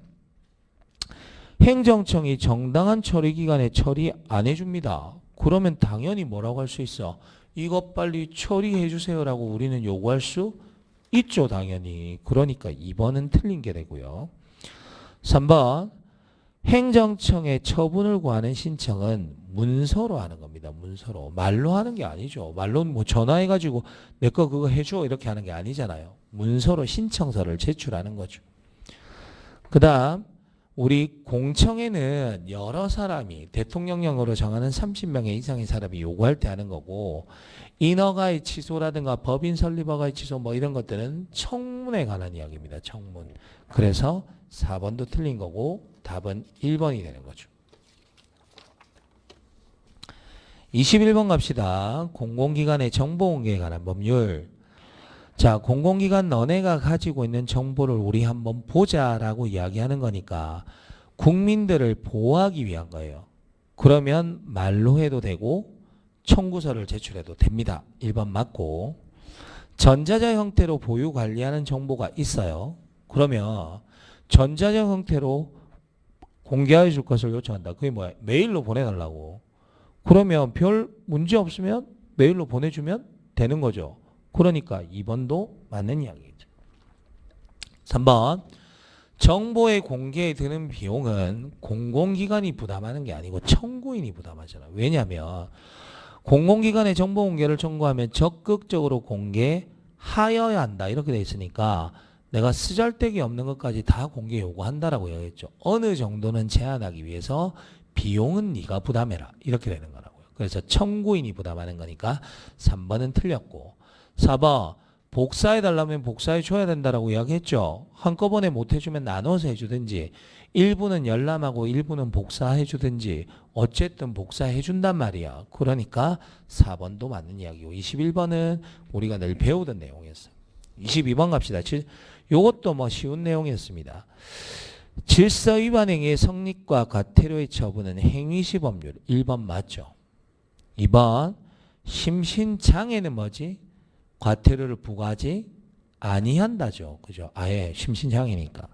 행정청이 정당한 처리 기간에 처리 안 해줍니다. 그러면 당연히 뭐라고 할 수 있어? 이것 빨리 처리해 주세요라고 우리는 요구할 수 있죠. 당연히. 그러니까 2번은 틀린 게 되고요. 3번, 행정청에 처분을 구하는 신청은 문서로 하는 겁니다. 문서로. 말로 하는 게 아니죠. 말로 뭐 전화해가지고 내 거 그거 해줘 이렇게 하는 게 아니잖아요. 문서로 신청서를 제출하는 거죠. 그 다음 우리 공청회는 여러 사람이 대통령령으로 정하는 30명의 이상의 사람이 요구할 때 하는 거고 인허가의 취소라든가 법인 설립 허가의 취소 뭐 이런 것들은 청문에 관한 이야기입니다. 청문. 그래서 4번도 틀린 거고 답은 1번이 되는 거죠. 21번 갑시다. 공공기관의 정보 공개에 관한 법률. 자, 공공기관 너네가 가지고 있는 정보를 우리 한번 보자라고 이야기하는 거니까 국민들을 보호하기 위한 거예요. 그러면 말로 해도 되고 청구서를 제출해도 됩니다. 1번 맞고. 전자적 형태로 보유 관리하는 정보가 있어요. 그러면 전자적 형태로 공개해 줄 것을 요청한다. 그게 뭐야? 메일로 보내달라고. 그러면 별 문제 없으면 메일로 보내주면 되는 거죠. 그러니까 2번도 맞는 이야기겠죠. 3번 정보의 공개에 드는 비용은 공공기관이 부담하는 게 아니고 청구인이 부담하잖아. 왜냐하면 공공기관의 정보 공개를 청구하면 적극적으로 공개하여야 한다. 이렇게 돼 있으니까 내가 쓰잘데기 없는 것까지 다 공개 요구한다라고 이야기했죠. 어느 정도는 제한하기 위해서 비용은 네가 부담해라. 이렇게 되는 거라고요. 그래서 청구인이 부담하는 거니까 3번은 틀렸고 4번 복사해달라면 복사해 줘야 된다라고 이야기했죠. 한꺼번에 못 해주면 나눠서 해주든지 일부는 열람하고 일부는 복사해 주든지 어쨌든 복사해 준단 말이야. 그러니까 4번도 맞는 이야기고 21번은 우리가 늘 배우던 내용이었어요. 22번 갑시다. 요것도 뭐 쉬운 내용이었습니다. 질서 위반 행위의 성립과 과태료의 처분은 행위시범률 1번 맞죠. 2번 심신장애는 뭐지? 과태료를 부과하지 아니한다죠. 그죠? 아예 심신장애니까.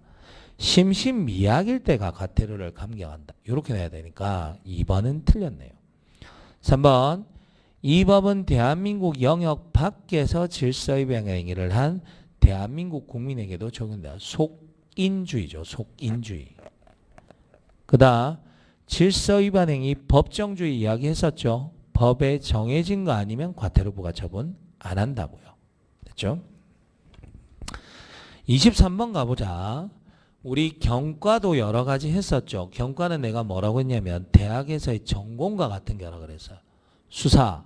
심신미약일 때가 과태료를 감경한다. 이렇게 내야 되니까 2번은 틀렸네요. 3번 이 법은 대한민국 영역 밖에서 질서위반 행위를 한 대한민국 국민에게도 적용된다. 속인주의죠. 속인주의. 그 다음 질서위반 행위 법정주의 이야기했었죠. 법에 정해진 거 아니면 과태료 부과 처분 안 한다고요. 됐죠? 23번 가보자. 우리 경과도 여러 가지 했었죠. 경과는 내가 뭐라고 했냐면 대학에서의 전공과 같은 거라 그랬어요. 수사,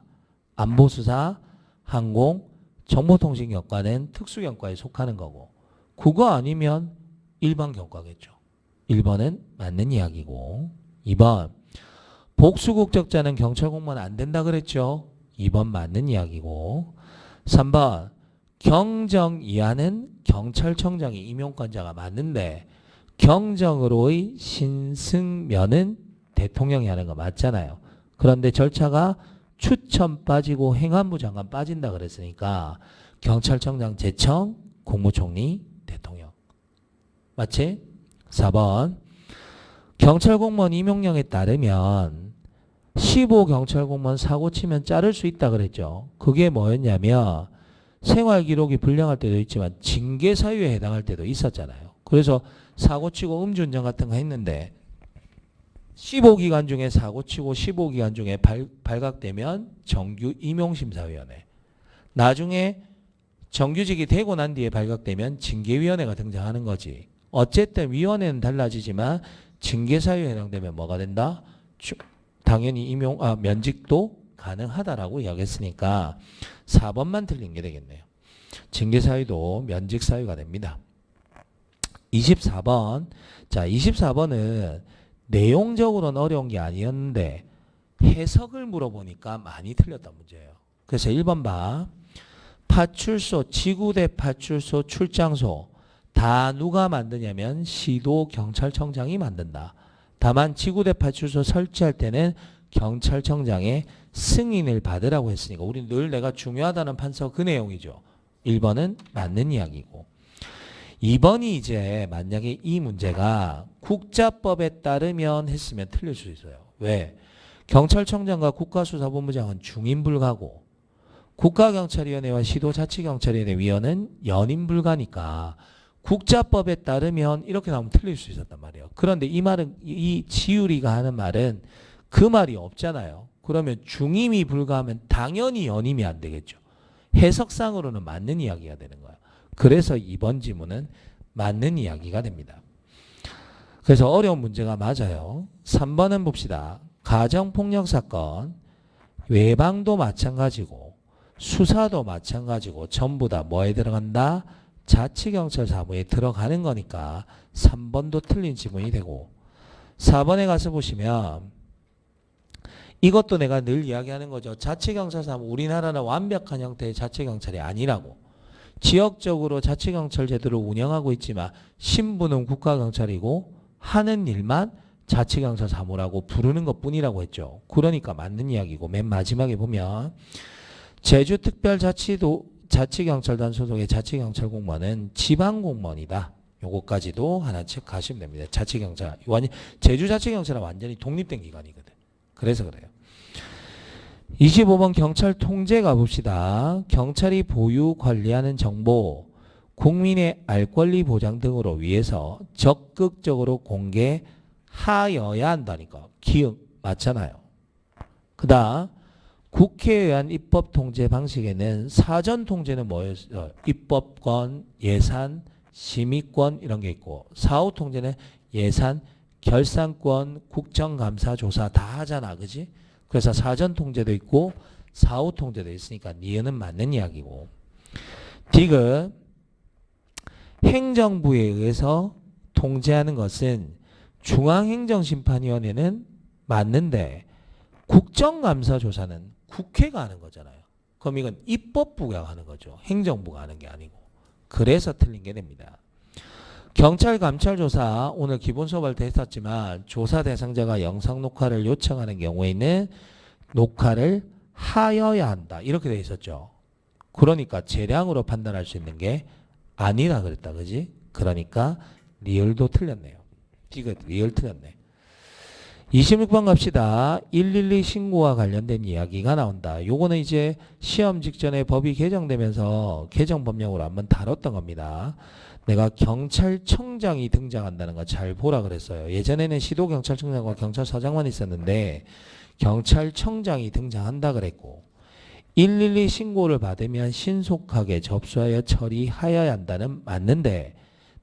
안보수사, 항공, 정보통신경과는 특수경과에 속하는 거고 그거 아니면 일반 경과겠죠. 1번은 맞는 이야기고 2번 복수국적자는 경찰 공무원 안 된다 그랬죠. 2번 맞는 이야기고 3번 경정 이하는 경찰청장이 임용권자가 맞는데 경정으로의 신승면은 대통령이 하는 거 맞잖아요. 그런데 절차가 추천 빠지고 행안부 장관 빠진다 그랬으니까 경찰청장 제청 국무총리 대통령 맞지? 4번 경찰공무원 임용령에 따르면 15경찰공무원 사고 치면 자를 수 있다 그랬죠. 그게 뭐였냐면 생활기록이 불량할 때도 있지만 징계 사유에 해당할 때도 있었잖아요. 그래서 사고치고 음주운전 같은 거 했는데 15기간 중에 사고치고 15기간 중에 발각되면 정규 임용심사위원회 나중에 정규직이 되고 난 뒤에 발각되면 징계위원회가 등장하는 거지. 어쨌든 위원회는 달라지지만 징계사유에 해당되면 뭐가 된다? 당연히 면직도 가능하다라고 이야기했으니까 4번만 틀린 게 되겠네요. 징계사유도 면직사유가 됩니다. 24번. 자, 24번은 내용적으로는 어려운 게 아니었는데 해석을 물어보니까 많이 틀렸단 문제예요. 그래서 1번 봐. 파출소, 지구대 파출소 출장소 다 누가 만드냐면 시도 경찰청장이 만든다. 다만 지구대 파출소 설치할 때는 경찰청장의 승인을 받으라고 했으니까 우리 늘 내가 중요하다는 판서 그 내용이죠. 1번은 맞는 이야기고 2번이 이제 만약에 이 문제가 국자법에 따르면 했으면 틀릴 수 있어요. 왜? 경찰청장과 국가수사본부장은 중임불가고 국가경찰위원회와 시도자치경찰위원회 위원은 연임불가니까 국자법에 따르면 이렇게 나오면 틀릴 수 있었단 말이에요. 그런데 이 말은 이 지유리가 하는 말은 그 말이 없잖아요. 그러면 중임이 불가하면 당연히 연임이 안 되겠죠. 해석상으로는 맞는 이야기가 되는 거예요. 그래서 이번 지문은 맞는 이야기가 됩니다. 그래서 어려운 문제가 맞아요. 3번은 봅시다. 가정폭력 사건 외방도 마찬가지고 수사도 마찬가지고 전부 다 뭐에 들어간다? 자치경찰 사무에 들어가는 거니까 3번도 틀린 지문이 되고 4번에 가서 보시면 이것도 내가 늘 이야기하는 거죠. 자치경찰 사무 우리나라는 완벽한 형태의 자치경찰이 아니라고. 지역적으로 자치경찰 제도를 운영하고 있지만 신분은 국가경찰이고 하는 일만 자치경찰 사무라고 부르는 것뿐이라고 했죠. 그러니까 맞는 이야기고 맨 마지막에 보면 제주특별자치경찰단 소속의 자치경찰 공무원은 지방공무원이다. 요거까지도 하나 체크하시면 됩니다. 자치경찰 제주자치경찰은 완전히 독립된 기관이거든. 그래서 그래요. 25번 경찰 통제 가봅시다. 경찰이 보유 관리하는 정보 국민의 알 권리 보장 등으로 위해서 적극적으로 공개하여야 한다니까. 기억 맞잖아요. 그다음 국회에 의한 입법 통제 방식에는 사전 통제는 뭐였어요? 입법권, 예산, 심의권 이런 게 있고 사후 통제는 예산, 결산권, 국정감사, 조사 다 하잖아. 그지? 그래서 사전 통제도 있고 사후 통제도 있으니까 니은은 맞는 이야기고. 디귿 행정부에 의해서 통제하는 것은 중앙행정심판위원회는 맞는데 국정감사 조사는 국회가 하는 거잖아요. 그럼 이건 입법부가 하는 거죠. 행정부가 하는 게 아니고. 그래서 틀린 게 됩니다. 경찰 감찰 조사 오늘 기본 수업할 때 했었지만 조사 대상자가 영상 녹화를 요청하는 경우에는 녹화를 하여야 한다. 이렇게 돼 있었죠. 그러니까 재량으로 판단할 수 있는 게 아니라 그랬다. 그지? 그러니까 리을도 틀렸네요. 디귿 리을 틀렸네. 26번 갑시다. 112 신고와 관련된 이야기가 나온다. 요거는 이제 시험 직전에 법이 개정되면서 개정 법령으로 한번 다뤘던 겁니다. 내가 경찰청장이 등장한다는 거 잘 보라 그랬어요. 예전에는 시도경찰청장과 경찰서장만 있었는데 경찰청장이 등장한다 그랬고 112 신고를 받으면 신속하게 접수하여 처리하여야 한다는 맞는데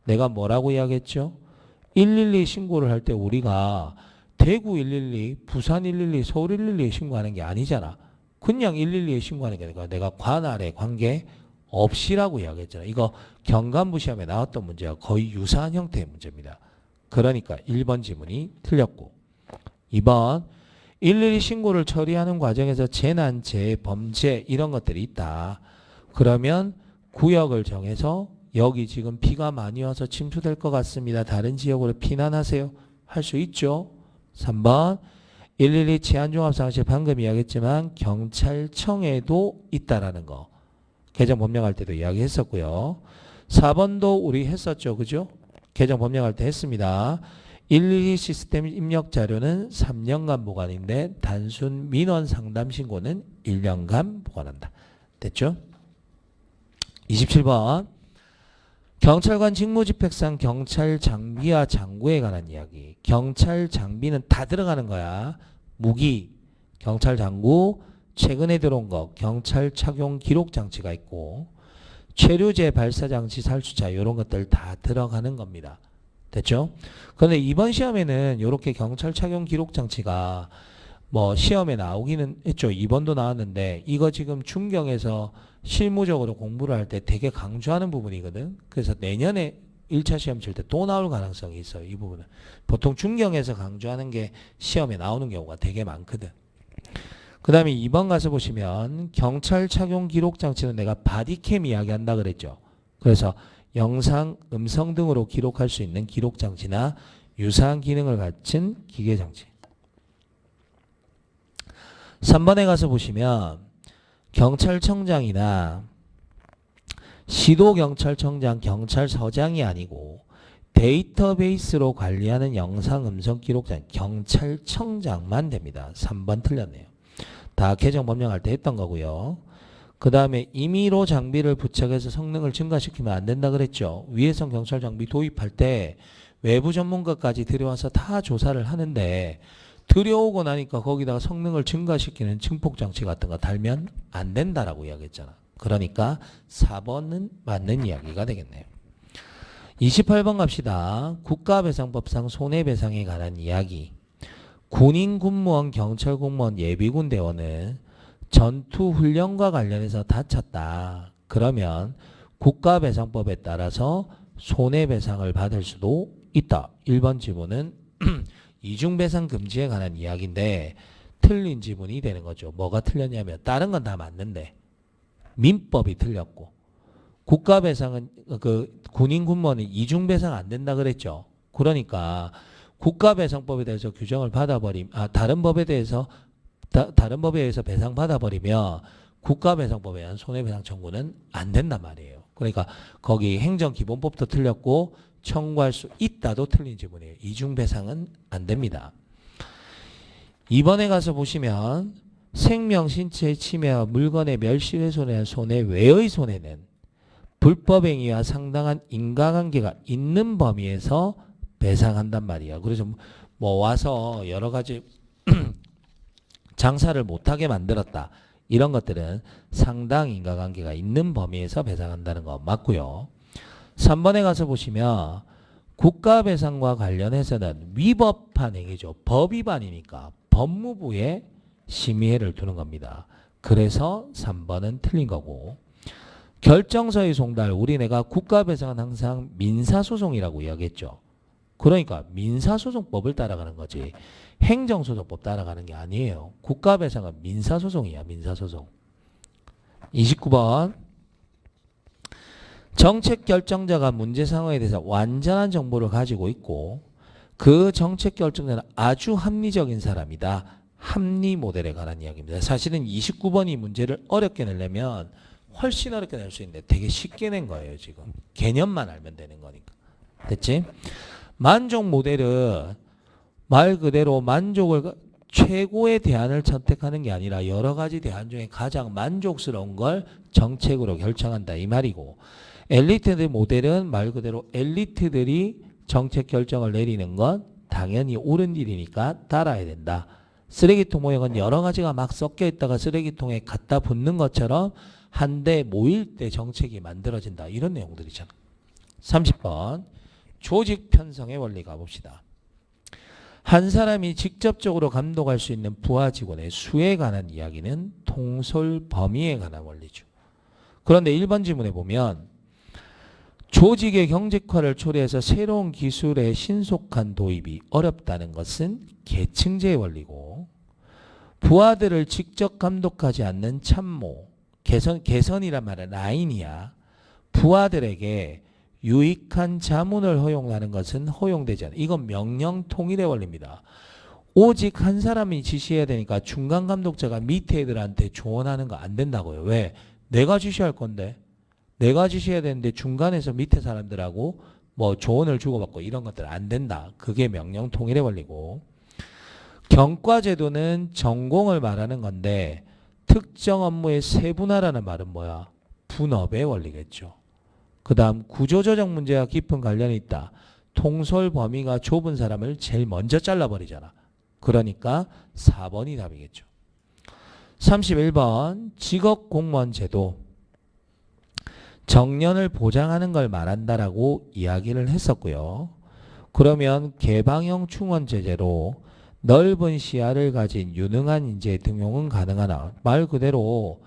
내가 뭐라고 이야기했죠? 112 신고를 할 때 우리가 대구 112, 부산 112, 서울 112에 신고하는 게 아니잖아. 그냥 112에 신고하는 게 아니라 내가 관할에 관계 없이라고 이야기했잖아. 이거 경간부 시험에 나왔던 문제와 거의 유사한 형태의 문제입니다. 그러니까 1번 지문이 틀렸고 2번 112 신고를 처리하는 과정에서 재난, 재해, 범죄 이런 것들이 있다. 그러면 구역을 정해서 여기 지금 비가 많이 와서 침수될 것 같습니다. 다른 지역으로 피난하세요. 할 수 있죠. 3번 112 치안종합상황실 방금 이야기했지만 경찰청에도 있다라는 거. 개정 법령할 때도 이야기했었고요. 4번도 우리 했었죠. 그죠? 개정 법령할 때 했습니다. 112 시스템 입력 자료는 3년간 보관인데 단순 민원 상담 신고는 1년간 보관한다. 됐죠? 27번 경찰관 직무집행상 경찰 장비와 장구에 관한 이야기. 경찰 장비는 다 들어가는 거야. 무기, 경찰 장구, 최근에 들어온 거 경찰 착용 기록 장치가 있고 체류제 발사 장치 살수차 이런 것들 다 들어가는 겁니다. 됐죠? 그런데 이번 시험에는 이렇게 경찰 착용 기록 장치가 뭐 시험에 나오기는 했죠. 2번도 나왔는데 이거 지금 중경에서 실무적으로 공부를 할 때 되게 강조하는 부분이거든. 그래서 내년에 1차 시험 칠 때 또 나올 가능성이 있어요. 이 부분은. 보통 중경에서 강조하는 게 시험에 나오는 경우가 되게 많거든. 그 다음에 2번 가서 보시면 경찰 착용 기록 장치는 내가 바디캠 이야기한다 그랬죠. 그래서 영상, 음성 등으로 기록할 수 있는 기록 장치나 유사한 기능을 갖춘 기계 장치. 3번에 가서 보시면 경찰청장이나 시도경찰청장, 경찰서장이 아니고 데이터베이스로 관리하는 영상, 음성 기록장 경찰청장만 됩니다. 3번 틀렸네요. 다 개정 법령할 때 했던 거고요. 그 다음에 임의로 장비를 부착해서 성능을 증가시키면 안 된다 그랬죠. 위해성 경찰 장비 도입할 때 외부 전문가까지 들여와서 다 조사를 하는데 들여오고 나니까 거기다가 성능을 증가시키는 증폭장치 같은 거 달면 안 된다라고 이야기했잖아. 그러니까 4번은 맞는 이야기가 되겠네요. 28번 갑시다. 국가배상법상 손해배상에 관한 이야기. 군인 군무원, 경찰 공무원, 예비군 대원은 전투훈련과 관련해서 다쳤다. 그러면 국가배상법에 따라서 손해배상을 받을 수도 있다. 1번 지문은 이중배상 금지에 관한 이야기인데 틀린 지문이 되는 거죠. 뭐가 틀렸냐면 다른 건 다 맞는데 민법이 틀렸고 국가배상은 그 군인 군무원은 이중배상 안 된다 그랬죠. 그러니까 국가배상법에 대해서 규정을 받아버리면 다른 법에 대해서 다른 법에 의해서 배상 받아버리면 국가배상법에 의한 손해배상 청구는 안 된단 말이에요. 그러니까 거기 행정기본법도 틀렸고 청구할 수 있다도 틀린 지문이에요. 이중배상은 안 됩니다. 2번에 가서 보시면 생명 신체의 침해와 물건의 멸실훼손의 손해외의 손해는 불법행위와 상당한 인과관계가 있는 범위에서 배상한단 말이야. 그래서 뭐 와서 여러 가지 장사를 못하게 만들었다. 이런 것들은 상당 인과관계가 있는 범위에서 배상한다는 거 맞고요. 3번에 가서 보시면 국가배상과 관련해서는 위법한 행위죠. 법위반이니까 법무부에 심의회를 두는 겁니다. 그래서 3번은 틀린 거고 결정서의 송달 우리네가 국가배상은 항상 민사소송이라고 이야기했죠. 그러니까 민사소송법을 따라가는 거지 행정소송법 따라가는 게 아니에요. 국가배상은 민사소송이야. 민사소송. 29번 정책 결정자가 문제 상황에 대해서 완전한 정보를 가지고 있고 그 정책 결정자는 아주 합리적인 사람이다. 합리 모델에 관한 이야기입니다. 사실은 29번이 문제를 어렵게 내려면 훨씬 어렵게 낼 수 있는데 되게 쉽게 낸 거예요. 지금 개념만 알면 되는 거니까. 됐지? 만족 모델은 말 그대로 만족을 최고의 대안을 선택하는 게 아니라 여러 가지 대안 중에 가장 만족스러운 걸 정책으로 결정한다 이 말이고 엘리트들 모델은 말 그대로 엘리트들이 정책 결정을 내리는 건 당연히 옳은 일이니까 따라야 된다. 쓰레기통 모형은 여러 가지가 막 섞여 있다가 쓰레기통에 갖다 붙는 것처럼 한데 모일 때 정책이 만들어진다. 이런 내용들이잖아. 30번 조직 편성의 원리 가봅시다. 한 사람이 직접적으로 감독할 수 있는 부하 직원의 수에 관한 이야기는 통솔 범위에 관한 원리죠. 그런데 1번 지문에 보면 조직의 경직화를 초래해서 새로운 기술의 신속한 도입이 어렵다는 것은 계층제의 원리고 부하들을 직접 감독하지 않는 참모, 개선이란 말은 라인이야. 부하들에게 유익한 자문을 허용하는 것은 허용되지 않아. 이건 명령 통일의 원리입니다. 오직 한 사람이 지시해야 되니까 중간 감독자가 밑에 애들한테 조언하는 거 안 된다고요. 왜? 내가 지시할 건데. 내가 지시해야 되는데 중간에서 밑에 사람들하고 뭐 조언을 주고받고 이런 것들 안 된다. 그게 명령 통일의 원리고 경과제도는 전공을 말하는 건데 특정 업무의 세분화라는 말은 뭐야? 분업의 원리겠죠. 그 다음 구조조정 문제와 깊은 관련이 있다. 통솔 범위가 좁은 사람을 제일 먼저 잘라버리잖아. 그러니까 4번이 답이겠죠. 31번 직업공무원 제도 정년을 보장하는 걸 말한다라고 이야기를 했었고요. 그러면 개방형 충원 제재로 넓은 시야를 가진 유능한 인재의 등용은 가능하나 말 그대로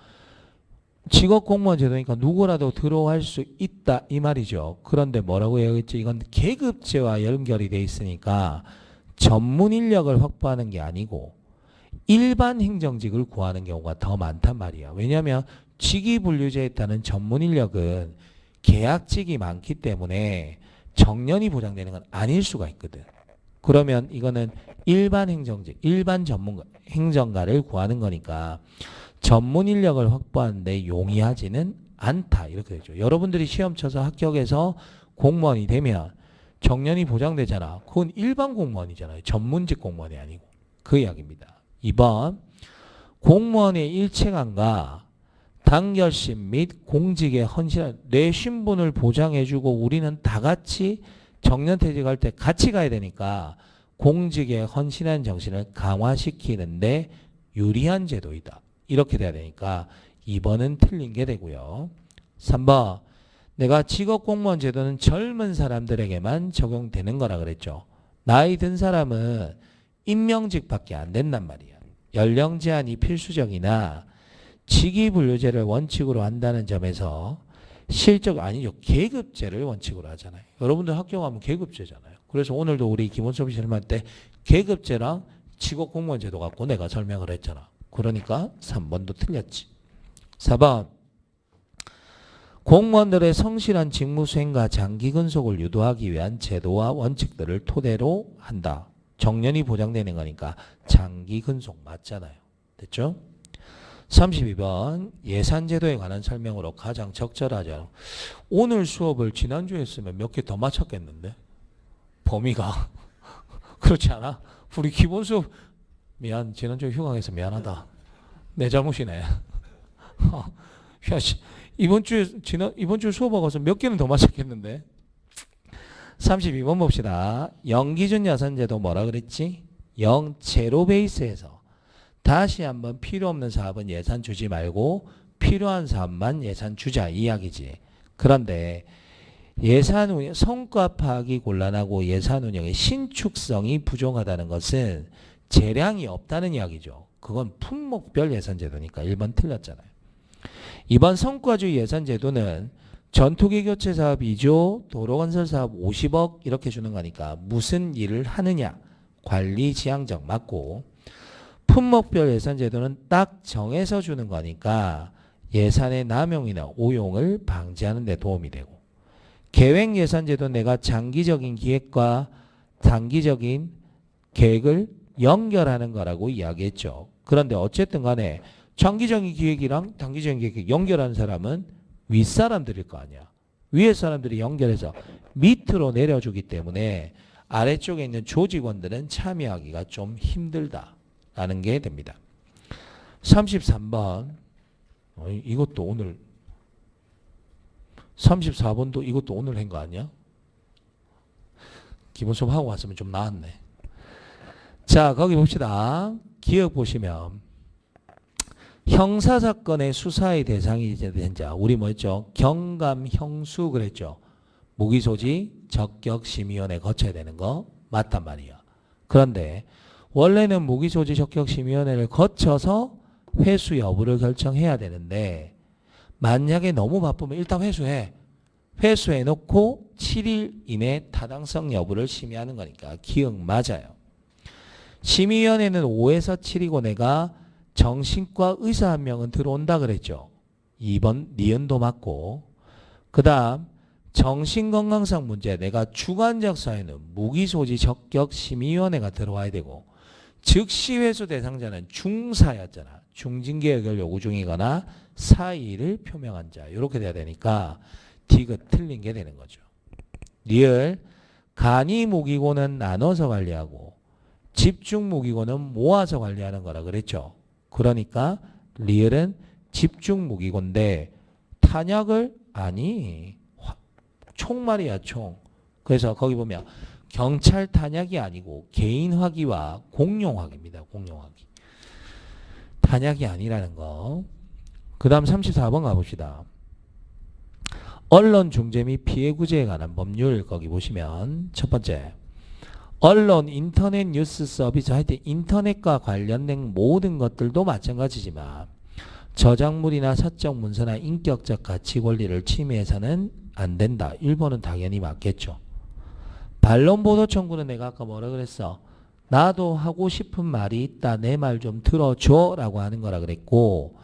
직업공무원 제도니까 누구라도 들어갈 수 있다 이 말이죠. 그런데 뭐라고 해야겠지? 이건 계급제와 연결이 돼 있으니까 전문 인력을 확보하는 게 아니고 일반 행정직을 구하는 경우가 더 많단 말이야. 왜냐하면 직위분류제에 따른 전문 인력은 계약직이 많기 때문에 정년이 보장되는 건 아닐 수가 있거든. 그러면 이거는 일반 행정직, 일반 전문가, 행정가를 구하는 거니까 전문 인력을 확보하는데 용이하지는 않다. 이렇게 되죠. 여러분들이 시험 쳐서 합격해서 공무원이 되면 정년이 보장되잖아. 그건 일반 공무원이잖아요. 전문직 공무원이 아니고. 그 이야기입니다. 2번 공무원의 일체감과 단결심 및 공직에 헌신한 내 신분을 보장해주고 우리는 다 같이 정년퇴직할 때 같이 가야 되니까 공직에 헌신한 정신을 강화시키는데 유리한 제도이다. 이렇게 돼야 되니까 2번은 틀린 게 되고요. 3번 내가 직업공무원 제도는 젊은 사람들에게만 적용되는 거라 그랬죠. 나이 든 사람은 임명직밖에 안 된단 말이야. 연령 제한이 필수적이나 직위분류제를 원칙으로 한다는 점에서 실적 아니죠. 계급제를 원칙으로 하잖아요. 여러분들 학교 가면 계급제잖아요. 그래서 오늘도 우리 기본 수업 실험할 때 계급제랑 직업공무원 제도 갖고 내가 설명을 했잖아. 그러니까 3번도 틀렸지. 4번 공무원들의 성실한 직무 수행과 장기 근속을 유도하기 위한 제도와 원칙들을 토대로 한다. 정년이 보장되는 거니까 장기 근속 맞잖아요. 됐죠? 32번 예산제도에 관한 설명으로 가장 적절하죠. 오늘 수업을 지난주에 했으면 몇 개 더 맞췄겠는데? 범위가. 그렇지 않아? 우리 기본 수업 미안 지난주에 휴강해서 미안하다. 내 잘못이네. 야, 이번 주 수업하고 와서 몇 개는 더 맞췄겠는데. 32번 봅시다. 영기준 예산제도 뭐라 그랬지? 제로 베이스에서 다시 한번 필요 없는 사업은 예산 주지 말고 필요한 사업만 예산 주자 이 이야기지. 그런데 예산 운영, 성과 파악이 곤란하고 예산 운영의 신축성이 부족하다는 것은 재량이 없다는 이야기죠. 그건 품목별 예산제도니까 1번 틀렸잖아요. 2번 성과주의 예산제도는 전투기 교체 사업 2조, 도로건설 사업 50억 이렇게 주는 거니까 무슨 일을 하느냐 관리 지향적 맞고, 품목별 예산제도는 딱 정해서 주는 거니까 예산의 남용이나 오용을 방지하는 데 도움이 되고, 계획 예산제도는 내가 장기적인 기획과 단기적인 계획을 연결하는 거라고 이야기했죠. 그런데 어쨌든 간에 장기적인 기획이랑 단기적인 기획 연결하는 사람은 윗사람들일 거 아니야. 위에 사람들이 연결해서 밑으로 내려주기 때문에 아래쪽에 있는 조직원들은 참여하기가 좀 힘들다라는 게 됩니다. 33번 이것도 오늘 34번도 이것도 오늘 한 거 아니야? 기본 수업 하고 왔으면 좀 나았네. 자, 거기 봅시다. 기억 보시면 형사사건의 수사의 대상이 된 자, 우리 뭐였죠? 경감, 형수 그랬죠. 무기소지, 적격심의위원회 거쳐야 되는 거 맞단 말이야. 그런데 원래는 무기소지, 적격심의위원회를 거쳐서 회수 여부를 결정해야 되는데 만약에 너무 바쁘면 일단 회수해. 회수해놓고 7일 이내 타당성 여부를 심의하는 거니까 기억 맞아요. 심의위원회는 5에서 7이고 내가 정신과 의사 한 명은 들어온다 그랬죠. 2번 니은도 맞고, 그 다음 정신건강상 문제 내가 주관적 사유는 무기소지 적격심의위원회가 들어와야 되고, 즉시 회수 대상자는 중사였잖아. 중징계역을 요구 중이거나 사의를 표명한 자 이렇게 돼야 되니까 디귿 틀린 게 되는 거죠. 리을 간이 무기고는 나눠서 관리하고 집중 무기고는 모아서 관리하는 거라 그랬죠. 그러니까 리을은 집중 무기고인데 탄약을 아니 총말이야 총. 그래서 거기 보면 경찰 탄약이 아니고 개인 화기와 공용 화기입니다. 공용 화기. 탄약이 아니라는 거. 그 다음 34번 가봅시다. 언론 중재 및 피해 구제에 관한 법률 거기 보시면 첫 번째 언론 인터넷 뉴스 서비스 하여튼 인터넷과 관련된 모든 것들도 마찬가지지만 저작물이나 사적 문서나 인격적 가치 권리를 침해해서는 안 된다. 1번은 당연히 맞겠죠. 반론 보도 청구는 내가 아까 뭐라 그랬어? 나도 하고 싶은 말이 있다. 내 말 좀 들어줘 라고 하는 거라 그랬고,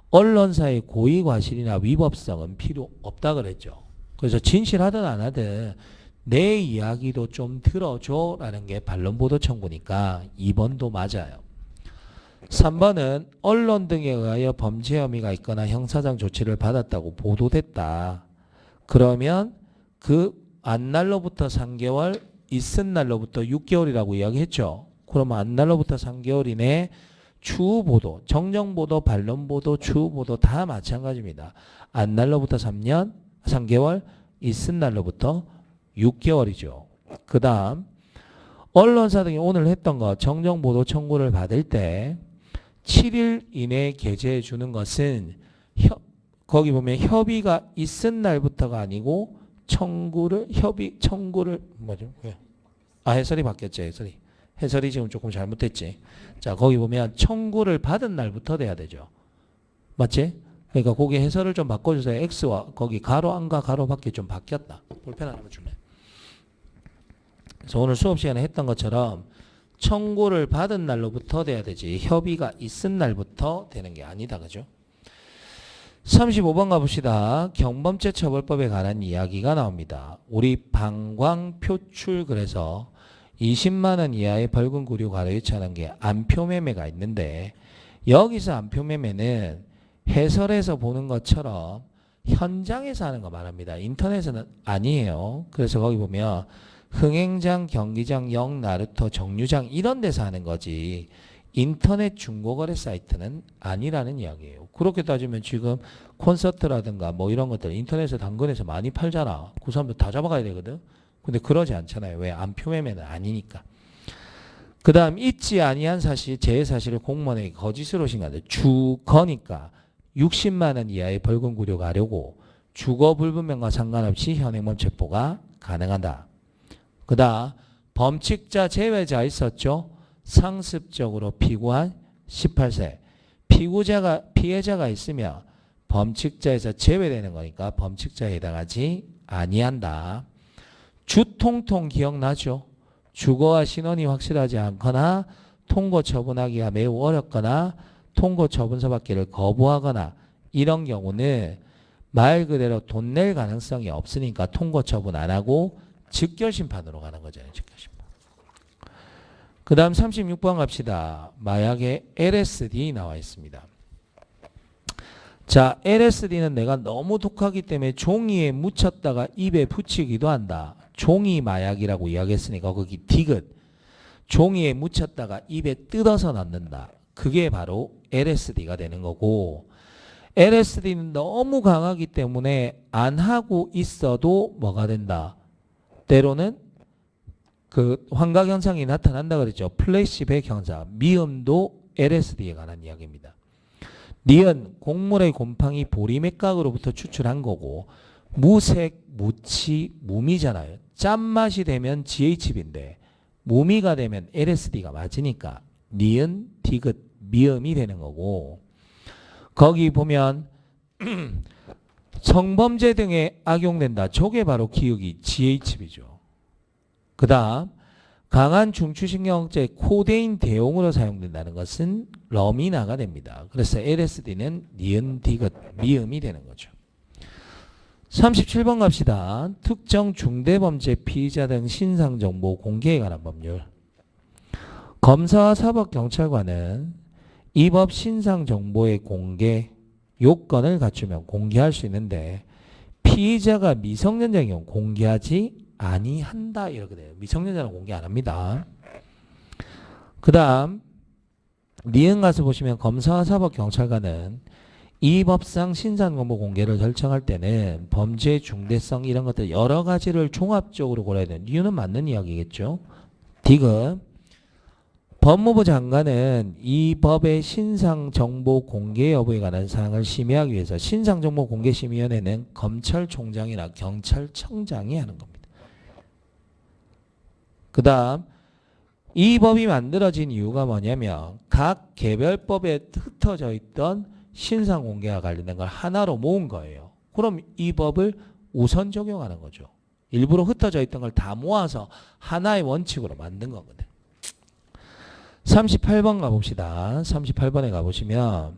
언론사의 고의 과실이나 위법성은 필요 없다 그랬죠. 그래서 진실하든 안 하든 내 이야기도 좀 들어줘 라는 게 반론 보도 청구니까 2번도 맞아요. 3번은 언론 등에 의하여 범죄 혐의가 있거나 형사상 조치를 받았다고 보도됐다. 그러면 그 안 날로부터 3개월, 있은 날로부터 6개월이라고 이야기했죠. 그러면 안 날로부터 3개월 이내 추후보도, 정정보도, 반론보도, 추후보도 다 마찬가지입니다. 안 날로부터 3개월, 있은 날로부터 6개월이죠. 그 다음 언론사 등이 오늘 했던 거 정정보도 청구를 받을 때 7일 이내에 게재해 주는 것은 거기 보면 협의가 있은 날부터가 아니고 청구를 뭐죠? 해설이 바뀌었죠. 해설이 지금 조금 잘못됐지. 자, 거기 보면 청구를 받은 날부터 돼야 되죠. 맞지? 그러니까 거기 해설을 좀 바꿔주세요. X와 거기 가로 안과 가로 밖에 좀 바뀌었다. 볼펜 하나만 줄래? 그래서 오늘 수업 시간에 했던 것처럼 청구를 받은 날로부터 돼야 되지 협의가 있은 날부터 되는 게 아니다. 그죠? 35번 가봅시다. 경범죄 처벌법에 관한 이야기가 나옵니다. 우리 방광표출 그래서 20만 원 이하의 벌금 구류 과로 유치하는 게 안표매매가 있는데 여기서 안표매매는 해설에서 보는 것처럼 현장에서 하는 거 말합니다. 인터넷에는 아니에요. 그래서 거기 보면 흥행장, 경기장, 영, 나루터, 정류장 이런 데서 하는 거지 인터넷 중고거래 사이트는 아니라는 이야기예요. 그렇게 따지면 지금 콘서트라든가 뭐 이런 것들 인터넷에 당근에서 많이 팔잖아. 그 사람들 다 잡아가야 되거든. 근데 그러지 않잖아요. 왜? 안표매매는 아니니까. 그 다음 있지 아니한 사실, 제 사실을 공무원에게 거짓으로 신고한다. 주거니까 60만 원 이하의 벌금 구려 가려고 주거 불분명과 상관없이 현행범 체포가 가능하다. 그 다음 범칙자 제외자 있었죠. 상습적으로 피고한 18세. 피해자가 있으면 범칙자에서 제외되는 거니까 범칙자에 해당하지 아니한다. 주통통 기억나죠? 주거와 신원이 확실하지 않거나 통고 처분하기가 매우 어렵거나 통고 처분서 받기를 거부하거나 이런 경우는 말 그대로 돈 낼 가능성이 없으니까 통고 처분 안 하고 즉결심판으로 가는 거잖아요. 즉결심판. 그 다음 36번 갑시다. 마약의 LSD 나와 있습니다. 자, LSD는 내가 너무 독하기 때문에 종이에 묻혔다가 입에 붙이기도 한다. 종이 마약이라고 이야기했으니까 거기 디귿. 종이에 묻혔다가 입에 뜯어서 넣는다. 그게 바로 LSD가 되는 거고 LSD는 너무 강하기 때문에 안 하고 있어도 뭐가 된다. 때로는 그 환각현상이 나타난다 그랬죠. 플래시백 현상. 미음도 LSD에 관한 이야기입니다. 니은 곡물의 곰팡이 보리맥각으로부터 추출한 거고 무색, 무치, 무미잖아요. 짠맛이 되면 GHB인데 무미가 되면 LSD가 맞으니까 니은, 디귿, 미음이 되는 거고 거기 보면 성범죄 등에 악용된다. 저게 바로 기억이 GHB죠. 그 다음 강한 중추신경제 코데인 대용으로 사용된다는 것은 러미나가 됩니다. 그래서 LSD는 니은, 디귿, 미음이 되는 거죠. 37번 갑시다. 특정 중대범죄 피의자 등 신상정보 공개에 관한 법률. 검사와 사법경찰관은 이 법 신상정보의 공개 요건을 갖추면 공개할 수 있는데 피의자가 미성년자인 경우 공개하지 아니한다 이렇게 돼요. 미성년자는 공개 안 합니다. 그 다음 니은 가서 보시면 검사와 사법경찰관은 이 법상 신상정보 공개를 결정할 때는 범죄의 중대성 이런 것들 여러 가지를 종합적으로 고려해야 되는 이유는 맞는 이야기겠죠. 디귿 법무부 장관은 이 법의 신상정보 공개 여부에 관한 사항을 심의하기 위해서 신상정보 공개심의위원회는 검찰총장이나 경찰청장이 하는 겁니다. 그 다음 이 법이 만들어진 이유가 뭐냐면 각 개별법에 흩어져 있던 신상공개와 관련된 걸 하나로 모은 거예요. 그럼 이 법을 우선 적용하는 거죠. 일부러 흩어져 있던 걸 다 모아서 하나의 원칙으로 만든 거거든. 38번 가봅시다. 38번에 가보시면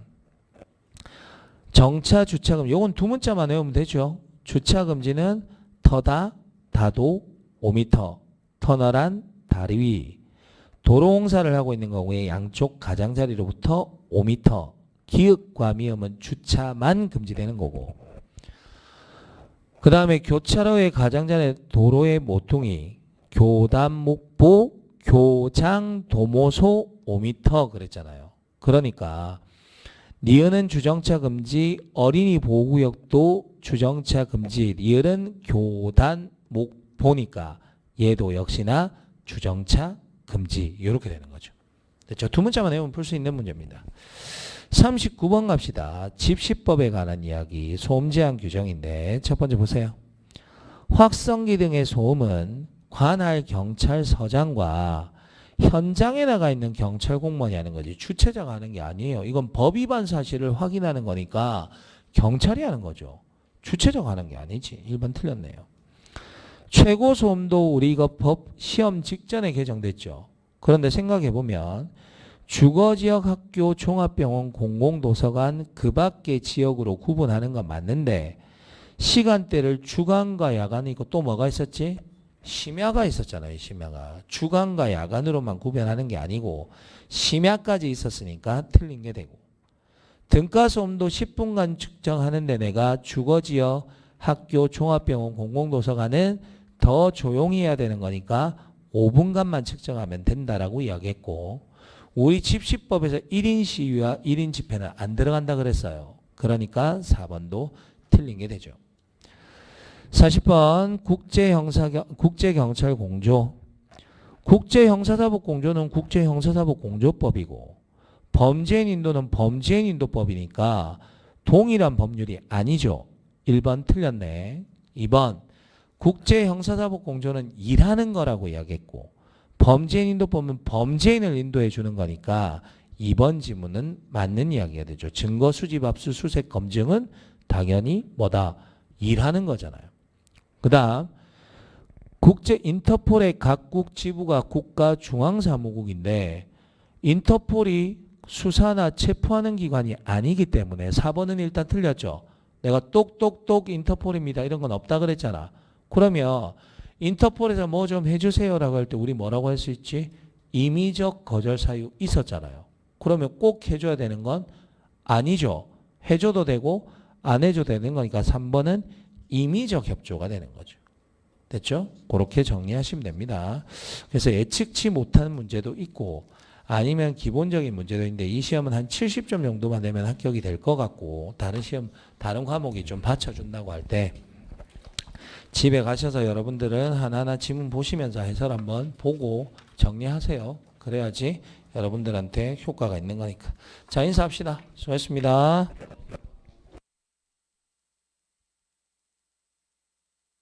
정차 주차금 요건 두 문자만 외우면 되죠. 주차금지는 터다, 다도, 5m, 터널한 다리 위 도로공사를 하고 있는 경우에 양쪽 가장자리로부터 5m 기읍과 미음은 주차만 금지되는 거고 그 다음에 교차로의 가장자리 도로의 모퉁이 교담 목보 교장 도모소 5m 그랬잖아요. 그러니까 니은은 주정차 금지 어린이 보호구역도 주정차 금지 리을은 교단 목보니까 얘도 역시나 주정차 금지 이렇게 되는 거죠. 저 두 문자만 외우면 풀 수 있는 문제입니다. 39번 갑시다. 집시법에 관한 이야기 소음 제한 규정인데 첫 번째 보세요. 확성기 등의 소음은 관할 경찰서장과 현장에 나가 있는 경찰 공무원이 하는 거지 주최자가 하는 게 아니에요. 이건 법 위반 사실을 확인하는 거니까 경찰이 하는 거죠. 주최자가 하는 게 아니지. 1번 틀렸네요. 최고소음도 우리 이거 법 시험 직전에 개정됐죠. 그런데 생각해보면 주거지역 학교 종합병원 공공도서관 그 밖의 지역으로 구분하는 건 맞는데 시간대를 주간과 야간 이거 또 뭐가 있었지? 심야가 있었잖아요. 심야가. 주간과 야간으로만 구별하는 게 아니고 심야까지 있었으니까 틀린 게 되고 등가소음도 10분간 측정하는데 내가 주거지역 학교 종합병원 공공도서관은 더 조용히 해야 되는 거니까 5분간만 측정하면 된다라고 이야기했고 우리 집시법에서 1인 시위와 1인 집회는 안 들어간다 그랬어요. 그러니까 4번도 틀린 게 되죠. 40번 국제경찰 공조. 국제형사사법 공조는 국제형사사법 공조법이고 범죄인 인도는 범죄인 인도법이니까 동일한 법률이 아니죠. 1번 틀렸네. 2번 국제형사사법 공조는 일하는 거라고 이야기했고 범죄인 인도법은 범죄인을 인도해 주는 거니까 2번 지문은 맞는 이야기가 되죠. 증거 수집 압수 수색 검증은 당연히 뭐다? 일하는 거잖아요. 그 다음 국제 인터폴의 각국 지부가 국가 중앙사무국인데 인터폴이 수사나 체포하는 기관이 아니기 때문에 4번은 일단 틀렸죠. 내가 똑똑똑 인터폴입니다. 이런 건 없다 그랬잖아. 그러면 인터폴에서 뭐 좀 해주세요라고 할 때 우리 뭐라고 할 수 있지? 임의적 거절 사유 있었잖아요. 그러면 꼭 해줘야 되는 건 아니죠. 해줘도 되고 안 해줘도 되는 거니까 3번은 임의적 협조가 되는 거죠. 됐죠? 그렇게 정리하시면 됩니다. 그래서 예측치 못하는 문제도 있고 아니면 기본적인 문제도 있는데 이 시험은 한 70점 정도만 되면 합격이 될 것 같고 다른 시험, 다른 과목이 좀 받쳐준다고 할 때 집에 가셔서 여러분들은 하나하나 지문 보시면서 해설 한번 보고 정리하세요. 그래야지 여러분들한테 효과가 있는 거니까. 자, 인사합시다. 수고했습니다.